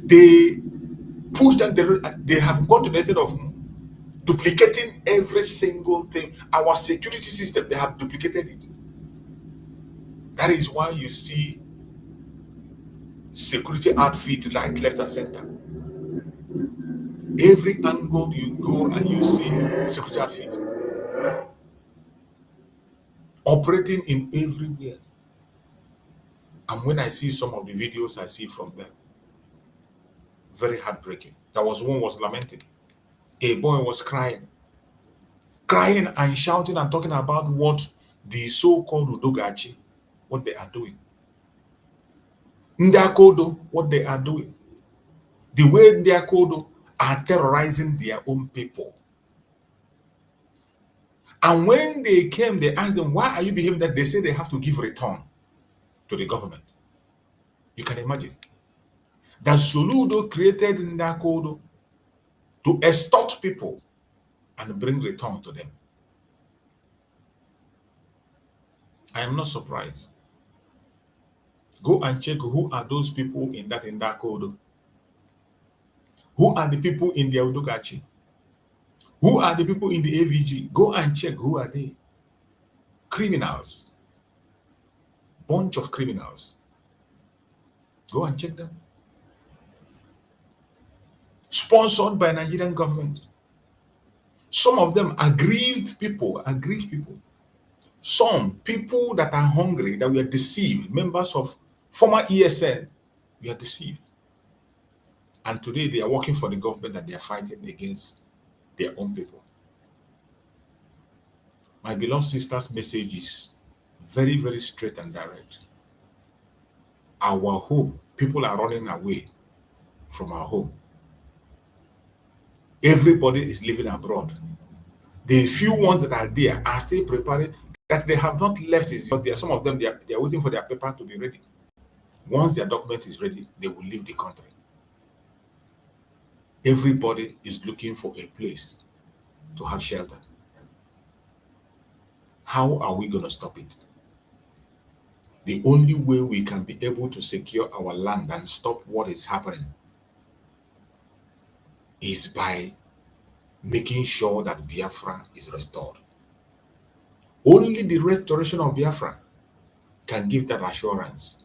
They push down they have gone to the extent of duplicating every single thing. Our security system, they have duplicated it. That is why you see security outfit right, left, and center. Every angle you go and you see security outfit operating in everywhere. And when I see some of the videos I see from them, very heartbreaking. There was one was lamenting. A boy was crying and shouting and talking about what the so-called Udogachi, what they are doing. Ndakodo, what they are doing. The way Ndakodo are terrorizing their own people. And when they came, they asked them, why are you behaving that? They say they have to give return to the government. You can imagine. That Soludo created Ndakodo to extort people and bring return to them. I am not surprised. Go and check who are those people in that Ndakodo. Who are the people in the Udogachi? Who are the people in the AVG? Go and check who are they. Criminals. Bunch of criminals. Go and check them. Sponsored by Nigerian government. Some of them aggrieved people. Some people that are hungry, that were deceived, members of former ESN, were deceived. And today they are working for the government that they are fighting against their own people. My beloved sister's message is very, very straight and direct. Our home, people are running away from our home. Everybody is living abroad. The few ones that are there are still preparing. That they have not left is because some of them they are waiting for their paper to be ready. Once their document is ready, they will leave the country. Everybody is looking for a place to have shelter. How are we going to stop it? The only way we can be able to secure our land and stop what is happening is by making sure that Biafra is restored. Only the restoration of Biafra can give that assurance.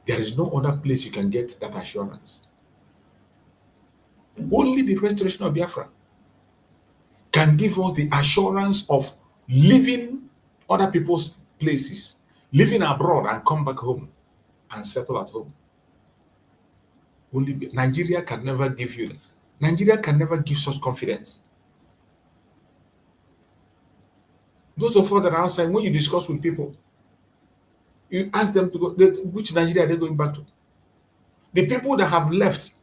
There is no other place you can get that assurance. Only the restoration of Biafra can give us the assurance of leaving other people's places, living abroad and come back home and settle at home. Only Nigeria can never give you. Nigeria can never give such confidence. Those of us that are outside, when you discuss with people, you ask them to go, which Nigeria are they going back to? The people that have left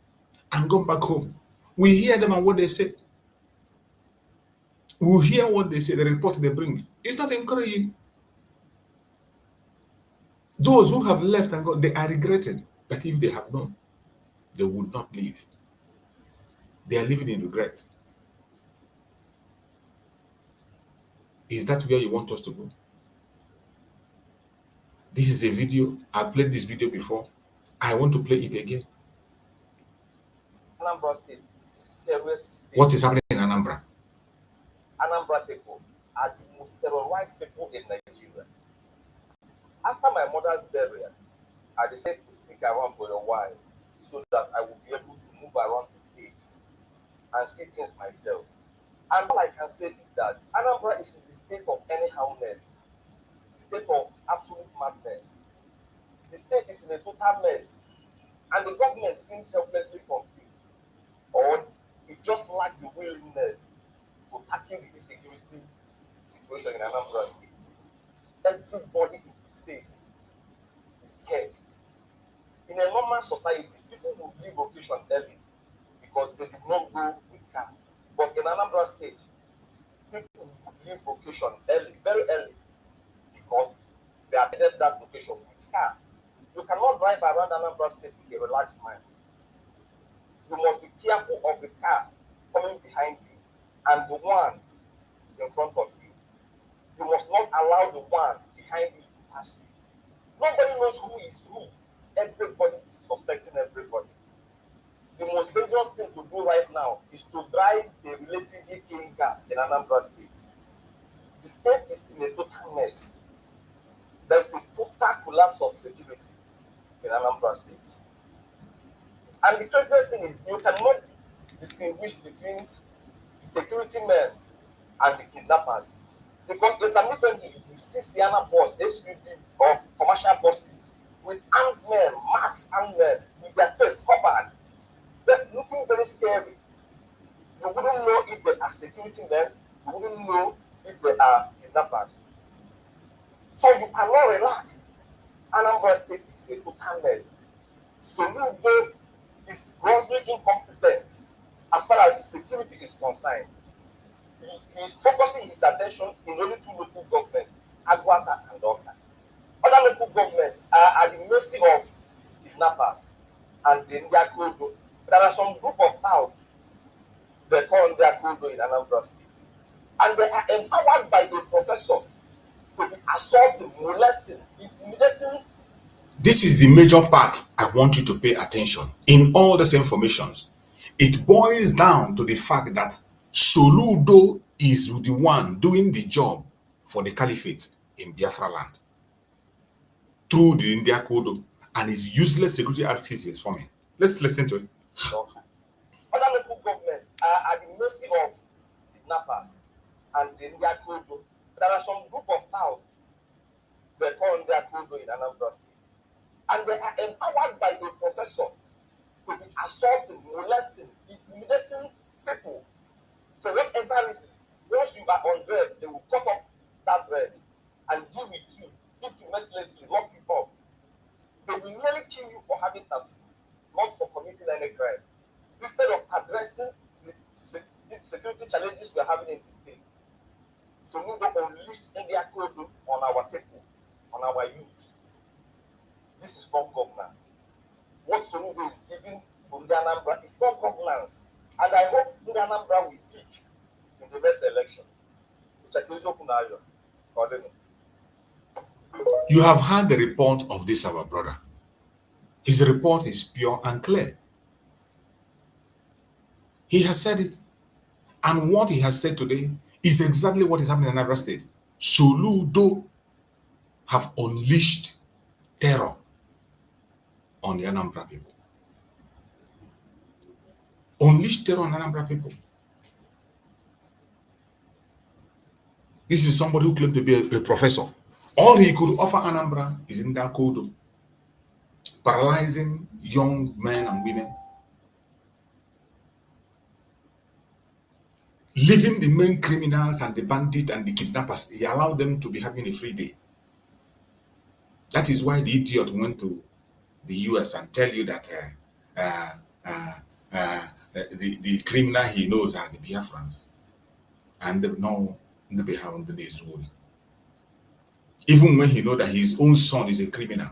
and gone back home, we hear them and what they say. We hear what they say, the report they bring. It's not encouraging. Those who have left and gone, they are regretting. But if they have known, they would not leave. They are living in regret. Is that where you want us to go? This is a video. I've played this video before. I want to play it again. Anambra State is terrorist state. What is happening in Anambra? Anambra people are the most terrorized people in Nigeria. After my mother's burial, I decided to stick around for a while so that I will be able to move around the state and see things myself. And all I can say is that Anambra is in the state of anyhowness, the state of absolute madness. The state is in a total mess, and the government seems helplessly confused, or it just lacks the willingness to tackle the insecurity situation in Anambra State. Everybody in the state is scared. In a normal society, people would leave vocation early because they did not go with car. But in Anambra State, people would leave vocation early, very early, because they attended that vocation with car. You cannot drive around Anambra State with a relaxed mind. You must be careful of the car coming behind you and the one in front of you. You must not allow the one behind you to pass you. Nobody knows who is who. Everybody is suspecting everybody. The most dangerous thing to do right now is to drive a relatively clean car in Anambra State. The state is in a total mess. There's a total collapse of security in Anambra State. And the craziest thing is you cannot distinguish between security men and the kidnappers. Because intermittently you see Sienna bus, SUV, or commercial buses with armed men, masked armed men, with their face covered. They're looking very scary. You wouldn't know if they are security men, you wouldn't know if they are kidnappers. So you are not relaxed. Anambra State is a total mess. Soludo is grossly incompetent as far as security is concerned. He is focusing his attention in only two local governments, Aguata and Oka. Other local governments are at the mercy of kidnappers and the Ndiakodo. There are some group of touts they call Ndiakodo in Anambra State. And they are empowered by a professor to be assaulting, molesting, intimidating. This is the major part I want you to pay attention. In all these informations, it boils down to the fact that Soludo is the one doing the job for the caliphate in Biafra land through the India Kodo, and his useless security outfit is forming. Let's listen to it. Other local governments are at the mercy of kidnappers and the India Kodo. There are some group of touts they call India Kodo in Anambra State. And they are empowered by a professor to be assaulting, molesting, intimidating people. For whatever reason, once you are on bread, they will cut off that bread and deal with you, beat you mercilessly, lock you up. They will nearly kill you for having tattoo, not for committing any crime. Instead of addressing the security challenges we are having in the state, Soludo unleashed India Code on our people, on our youth. This is not governance. What Soludo is giving to Anambra is not governance. And I hope Anambra will speak in the next election. You have heard the report of this our brother. His report is pure and clear. He has said it. And what he has said today is exactly what is happening in Anambra State. Soludo have unleashed terror on the Anambra people. Unleashed terror on Anambra people. This is somebody who claimed to be a professor. All he could offer Anambra is in that code, paralyzing young men and women, leaving the main criminals and the bandits and the kidnappers. He allowed them to be having a free day. That is why the idiot went to the US and tell you that the criminal he knows are the Biafrans, and the behind the days rule. Even when he knows that his own son is a criminal.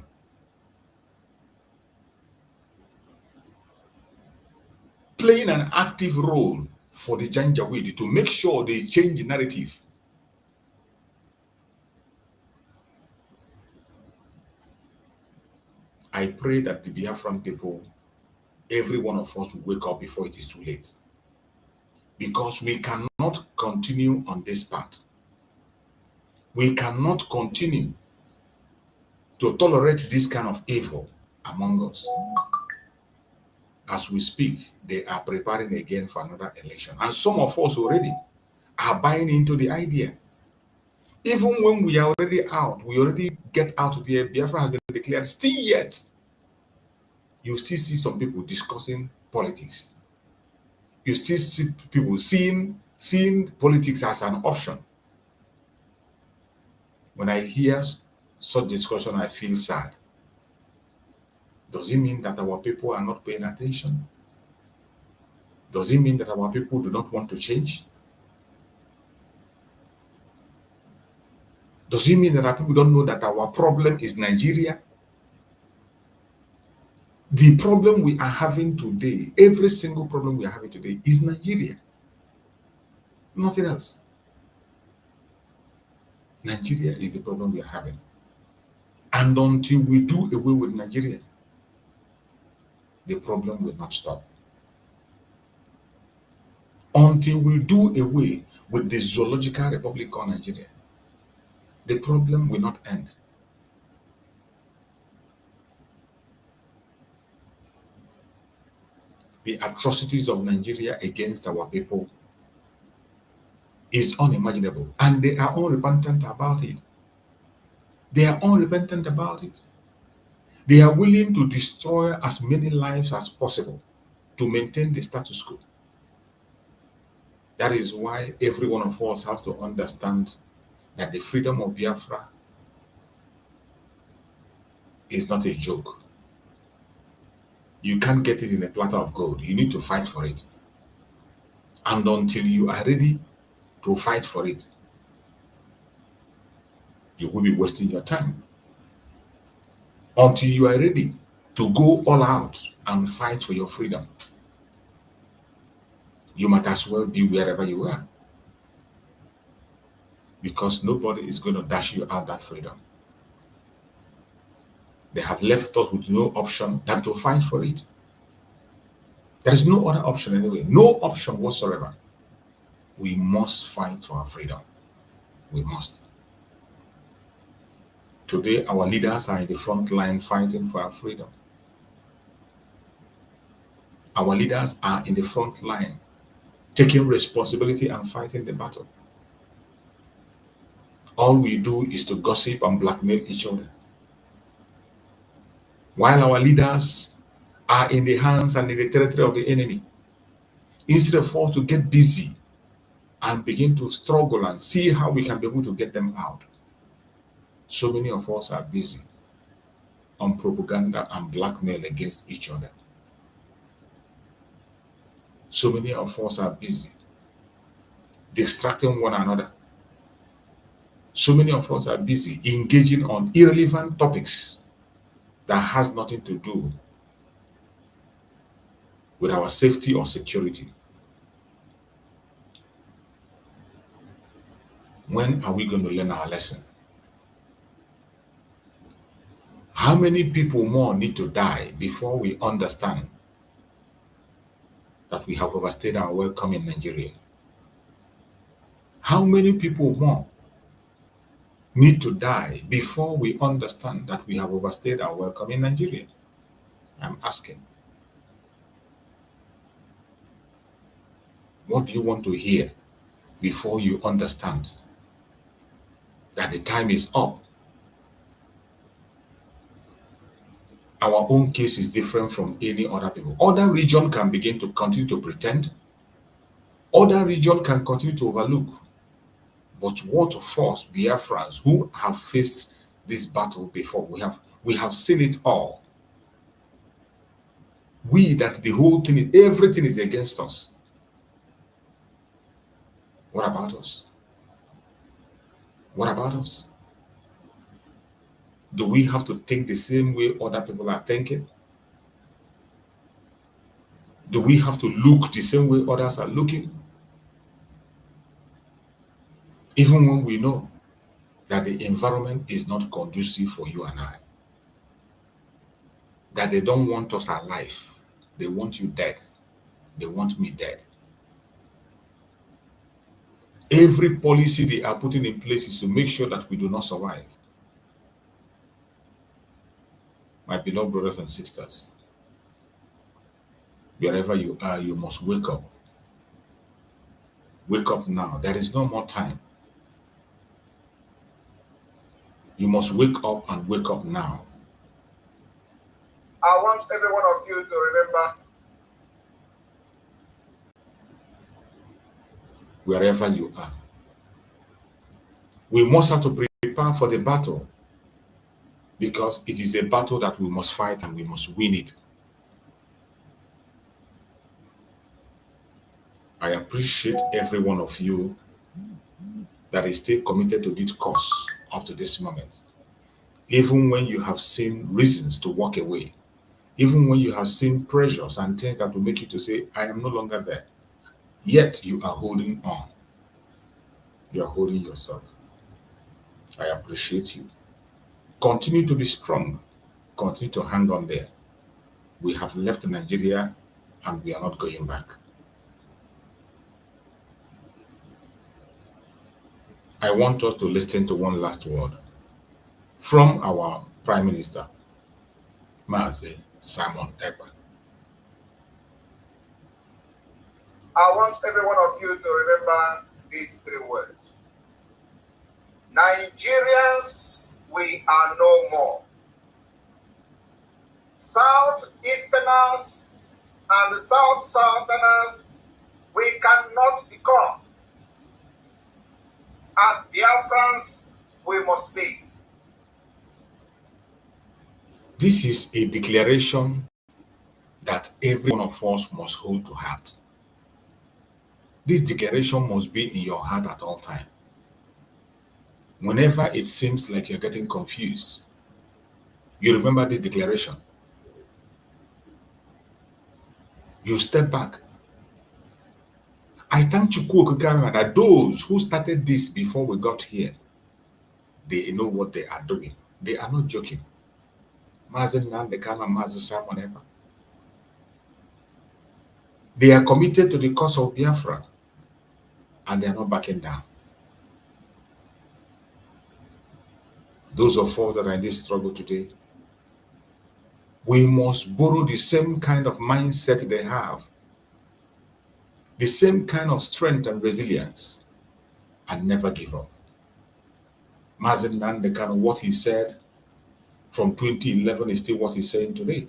Playing an active role for the Janjaweed to make sure they change the narrative. I pray that the Biafran people, every one of us will wake up before it is too late. because we cannot continue on this path. We cannot continue to tolerate this kind of evil among us. As we speak, they are preparing again for another election. And some of us already are buying into the idea. Even when we are already out, we already get out there, Biafra has been declared, still yet, you still see some people discussing politics. You still see people seeing politics as an option. When I hear such discussion, I feel sad. Does it mean that our people are not paying attention? Does it mean that our people do not want to change? Does it mean that our people don't know that our problem is Nigeria? The problem we are having today, every single problem we are having today is Nigeria. Nothing else. Nigeria is the problem we are having. And until we do away with Nigeria, the problem will not stop. Until we do away with the zoological republic called Nigeria, the problem will not end. The atrocities of Nigeria against our people is unimaginable, and they are unrepentant about it. They are unrepentant about it. They are willing to destroy as many lives as possible to maintain the status quo. That is why every one of us have to understand that the freedom of Biafra is not a joke. You can't get it in a platter of gold. You need to fight for it. And until you are ready to fight for it, you will be wasting your time. Until you are ready to go all out and fight for your freedom, you might as well be wherever you are, because nobody is going to dash you out that freedom. They have left us with no option than to fight for it. There is no other option anyway, no option whatsoever. We must fight for our freedom. We must. Today, our leaders are in the front line fighting for our freedom. Our leaders are in the front line taking responsibility and fighting the battle. All we do is to gossip and blackmail each other. While our leaders are in the hands and in the territory of the enemy, instead of us to get busy and begin to struggle and see how we can be able to get them out, so many of us are busy on propaganda and blackmail against each other. So many of us are busy distracting one another. So many of us are busy engaging on irrelevant topics that has nothing to do with our safety or security. When are we going to learn our lesson? How many people more need to die before we understand that we have overstayed our welcome in Nigeria? How many people more need to die before we understand that we have overstayed our welcome in Nigeria? I'm asking. What do you want to hear before you understand that the time is up? Our own case is different from any other people. Other region can begin to continue to pretend. Other region can continue to overlook. But what of us, Biafrans, who have faced this battle before, we have seen it all. We that the whole thing is, everything is against us. What about us? What about us? Do we have to think the same way other people are thinking? Do we have to look the same way others are looking? Even when we know that the environment is not conducive for you and I. That they don't want us alive. They want you dead. They want me dead. Every policy they are putting in place is to make sure that we do not survive. My beloved brothers and sisters, wherever you are, you must wake up. Wake up now. There is no more time. You must wake up and wake up now. I want every one of you to remember, wherever you are, we must have to prepare for the battle, because it is a battle that we must fight and we must win it. I appreciate every one of you that is still committed to this cause up to this moment. Even when you have seen reasons to walk away, even when you have seen pressures and things that will make you to say, I am no longer there, yet you are holding on. You are holding yourself. I appreciate you. Continue to be strong. Continue to hang on there. We have left Nigeria and we are not going back. I want us to listen to one last word from our Prime Minister, Mazi Simon Ekpa. I want every one of you to remember these 3 words. Nigerians, we are no more. Southeasterners and Southerners, we cannot become. And Biafrans, we must be. This is a declaration that every one of us must hold to heart. This declaration must be in your heart at all times. Whenever it seems like you're getting confused, you remember this declaration. You step back. I thank Chukwu that those who started this before we got here, they know what they are doing. They are not joking. They are committed to the cause of Biafra, and they are not backing down. Those of us that are in this struggle today, we must borrow the same kind of mindset they have, the same kind of strength and resilience, and never give up. Mazen Nandekano, what he said from 2011 is still what he's saying today.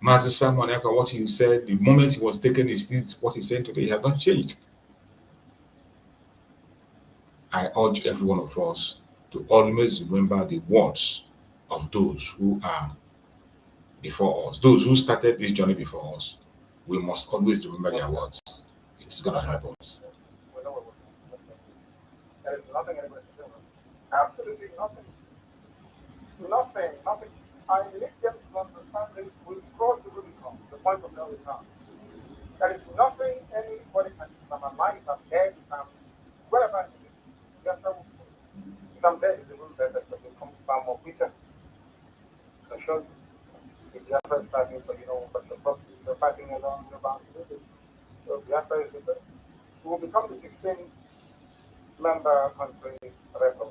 Mazen Simon Ekpa, what he said the moment he was taken is still what he's saying today. He has not changed. I urge every one of us to always remember the words of those who are before us, those who started this journey before us. We must always remember their words. It's going to help us. There is nothing anybody can do. Absolutely nothing. Nothing. I need them to understand this. We cross the Rubicon, the point of no return. There is nothing anybody can do. My mind is dead, wherever it is. Just someday it will be better, but it becomes far more quicker. So show you. If Biafra is fighting for, but you're fighting along the boundary. So Biafra is the best. We will become the 16th member country record.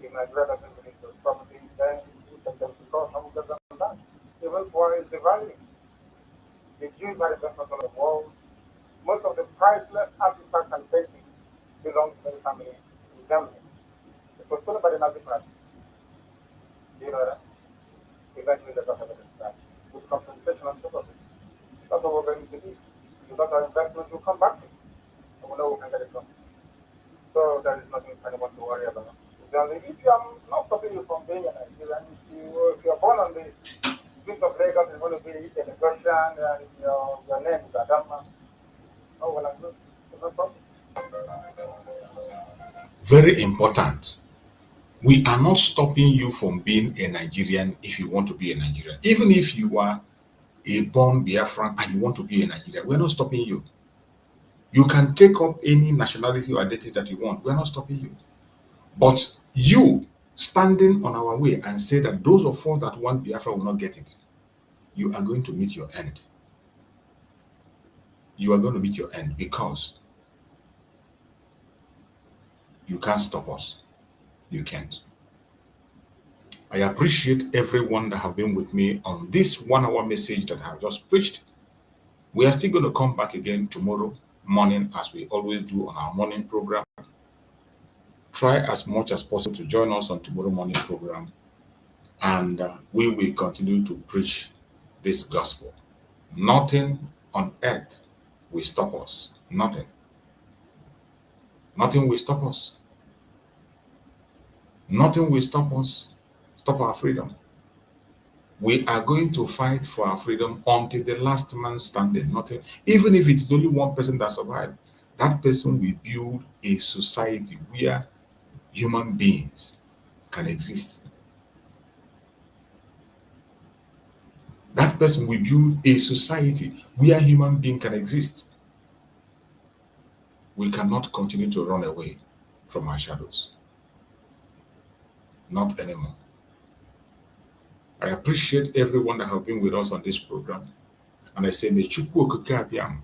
If Nigeria doesn't release those properties, then we can them to court and we'll get them back. Even for is devaluing. The Jews are the best of the world. Most of the priceless artifacts and paintings belong to the family in Germany. It was stolen by the Nazi Party. Do you know that? Eventually they got rid of that. With compensation on top of it. That's what we're going to do. Because our investment will come back. And we know we can get it done. So there is nothing for anyone to worry about. If you are not stopping you from being a Nigerian, if you're born on the streets of Lagos, you're going to be a Lagosian, and your name is Adama. Oh, well, I'm good. No problem. Very important. We are not stopping you from being a Nigerian if you want to be a Nigerian. Even if you are a born Biafran and you want to be a Nigerian, we're not stopping you. You can take up any nationality or identity that you want. We're not stopping you. But you standing on our way and say that those of us that want Biafra will not get it, you are going to meet your end. You are going to meet your end because You can't stop us. You can't. I appreciate everyone that have been with me on this 1 hour message that I have just preached. We are still going to come back again tomorrow morning, as we always do on our morning program. Try as much as possible to join us on tomorrow morning program, and we will continue to preach this gospel. Nothing on earth will stop us. Nothing. Nothing will stop us. Nothing will stop us. Stop our freedom. We are going to fight for our freedom until the last man standing. Nothing. Even if it is only one person that survived, that person will build a society where human beings can exist. That person will build a society where human beings can exist. We cannot continue to run away from our shadows. Not anymore. I appreciate everyone that have been with us on this program. And I say, may Chukwu Okike Abiam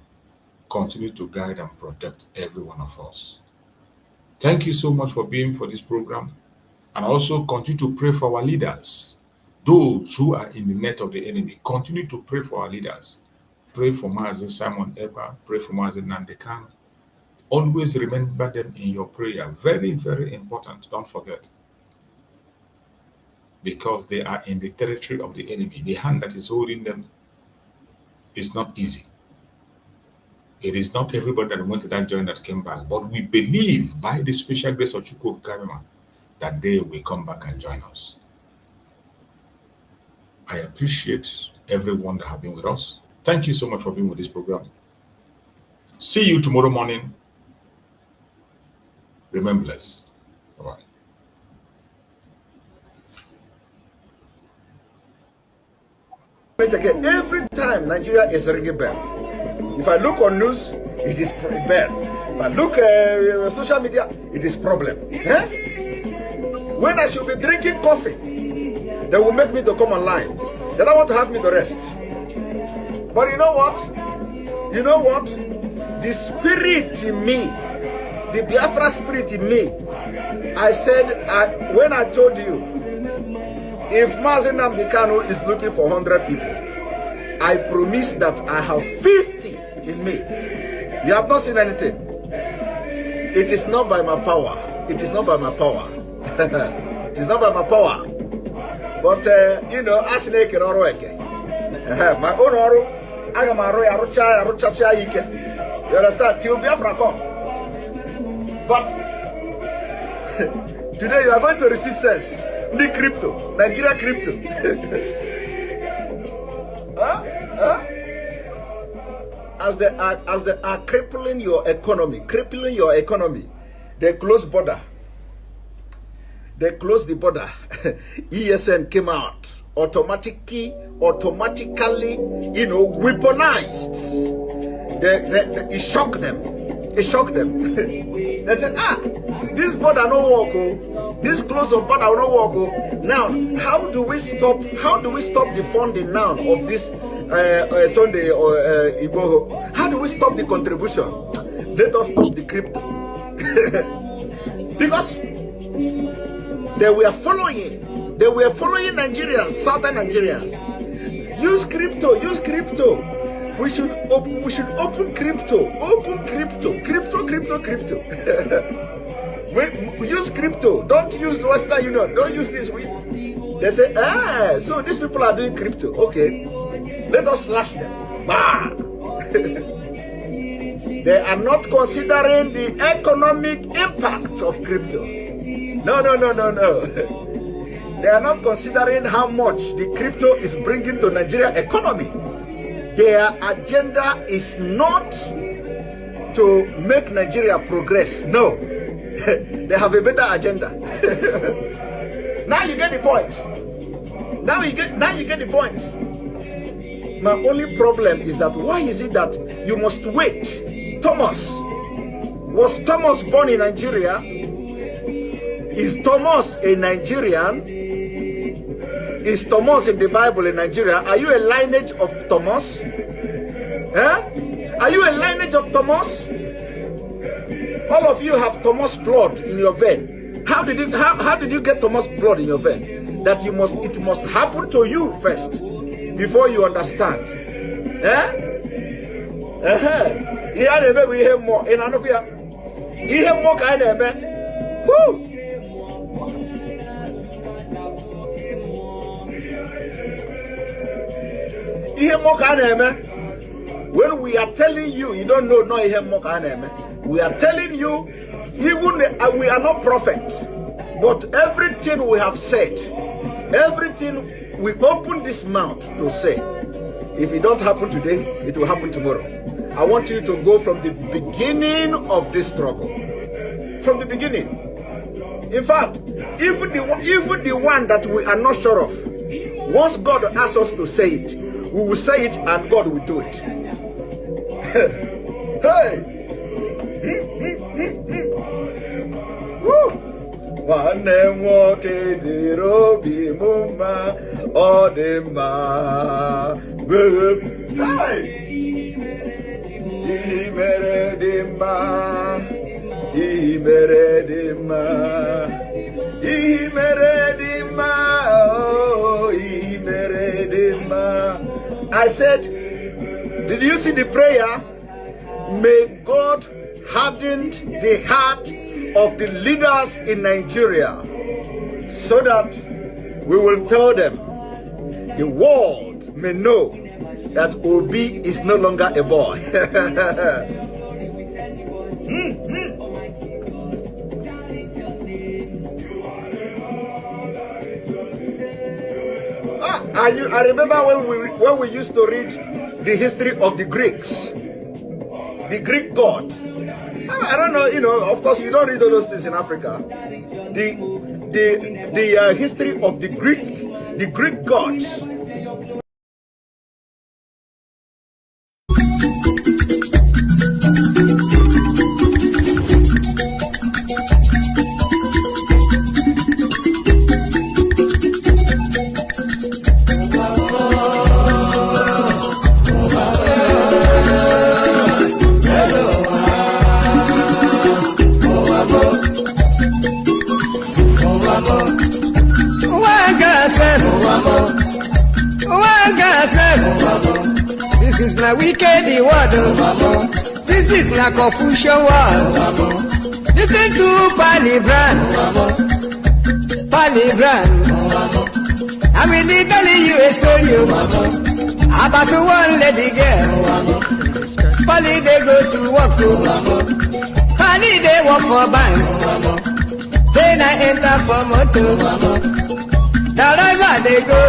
continue to guide and protect every one of us. Thank you so much for being for this program. And also continue to pray for our leaders. Those who are in the net of the enemy, continue to pray for our leaders. Pray for Mazi Simon Eba. Pray for Mazi Nandekan. Always remember them in your prayer. Very, very important. Don't forget. Because they are in the territory of the enemy. The hand that is holding them is not easy. It is not everybody that went to that joint that came back. But we believe by the special grace of Chukwu Okike that they will come back and join us. I appreciate everyone that have been with us. Thank you so much for being with this program. See you tomorrow morning. Remember this. Bye-bye. Again, every time Nigeria is ringing bell. If I look on news, it is bad. If I look social media, it is problem. When I should be drinking coffee, they will make me to come online. They don't want to have me to rest. But you know what? You know what? The spirit in me, the Biafra spirit in me, I said, when I told you, if Mazi Nnamdi Kanu is looking for 100 people, I promise that I have 50 in me. You have not seen anything. It is not by my power. It is not by my power. It is not by my power. But, you know, as my own oru, I am a rocha. You understand? Till Biafra come. But, today you are going to receive sense. The crypto, Nigeria crypto. As they are crippling your economy, they close border. They close the border. ESN came out automatically, you know, weaponized. It shocked them. It shocked them. They said, this border no work. This close of border no work. Now, how do we stop the funding now of this Sunday or Igboho? How do we stop the contribution? Let us stop the crypto. Because they were following Nigerians, southern Nigerians. Use crypto. We should open crypto. Crypto. Use crypto. Don't use the Western Union. Don't use this. They say, so these people are doing crypto. Okay, let us slash them. Bah. They are not considering the economic impact of crypto. No. They are not considering how much the crypto is bringing to Nigeria economy. Their agenda is not to make Nigeria progress. No. They have a better agenda. Now you get the point. Now you get the point. My only problem is that why is it that you must wait? Was Thomas born in Nigeria? Is Thomas a Nigerian? Is Thomas in the Bible in Nigeria? Are you a lineage of Thomas? Are you a lineage of Thomas? All of you have Thomas blood in your vein. How did you get Thomas blood in your vein? That it must happen to you first before you understand. Ihe na-eme bụ ihe mmụọ. Ị na-anụkwa ya? Ihe mmụọ ka anyị na-eme. Ihe mmụọ ka anyị na-eme. When we are telling you, you don't know no ihe mmụọ ka anyị na-eme. We are telling you, even we are not prophets, but everything we have said, everything we open this mouth to say, if it don't happen today, it will happen tomorrow. I want you to go from the beginning of this struggle. From the beginning. In fact, even the one that we are not sure of, once God asks us to say it, we will say it and God will do it. Hey! Nwanne nwoke dịrị obi m mma, ọ dị mma. Ihe mere dị mma, ihe mere dị mma, ihe mere dị mma, oh, ihe mere dị mma. I said, did you see the prayer? May God harden the heart of the leaders in Nigeria so that we will tell them, the world may know that Obi is no longer a boy. I remember when we used to read the history of the Greeks, the Greek gods. I don't know, of course you don't read all those things in Africa. The history of the Greek gods. This is my wicked word. This is my confusion word. Listen to Palibran. I will be telling you a story about one lady girl. Polly they go to work. Polly they work for bank. Then I enter for motor. Wherever they go.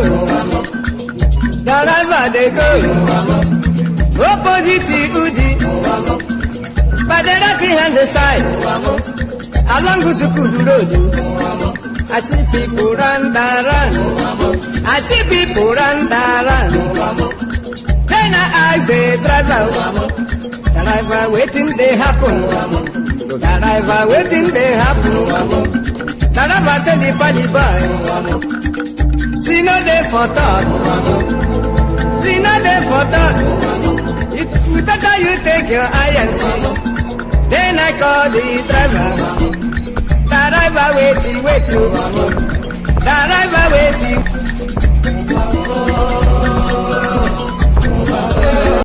Opposite Udi, but the right hand the side, along Gusukudu Road. I see people run. I see people run. Then I ask the driver waiting they happen. Driver waiting they happen. Driver tell the Palibai, see no day for talk. See no day for talk. If better you take your eye and see, then I call the driver. Driver waiting. Driver waiting.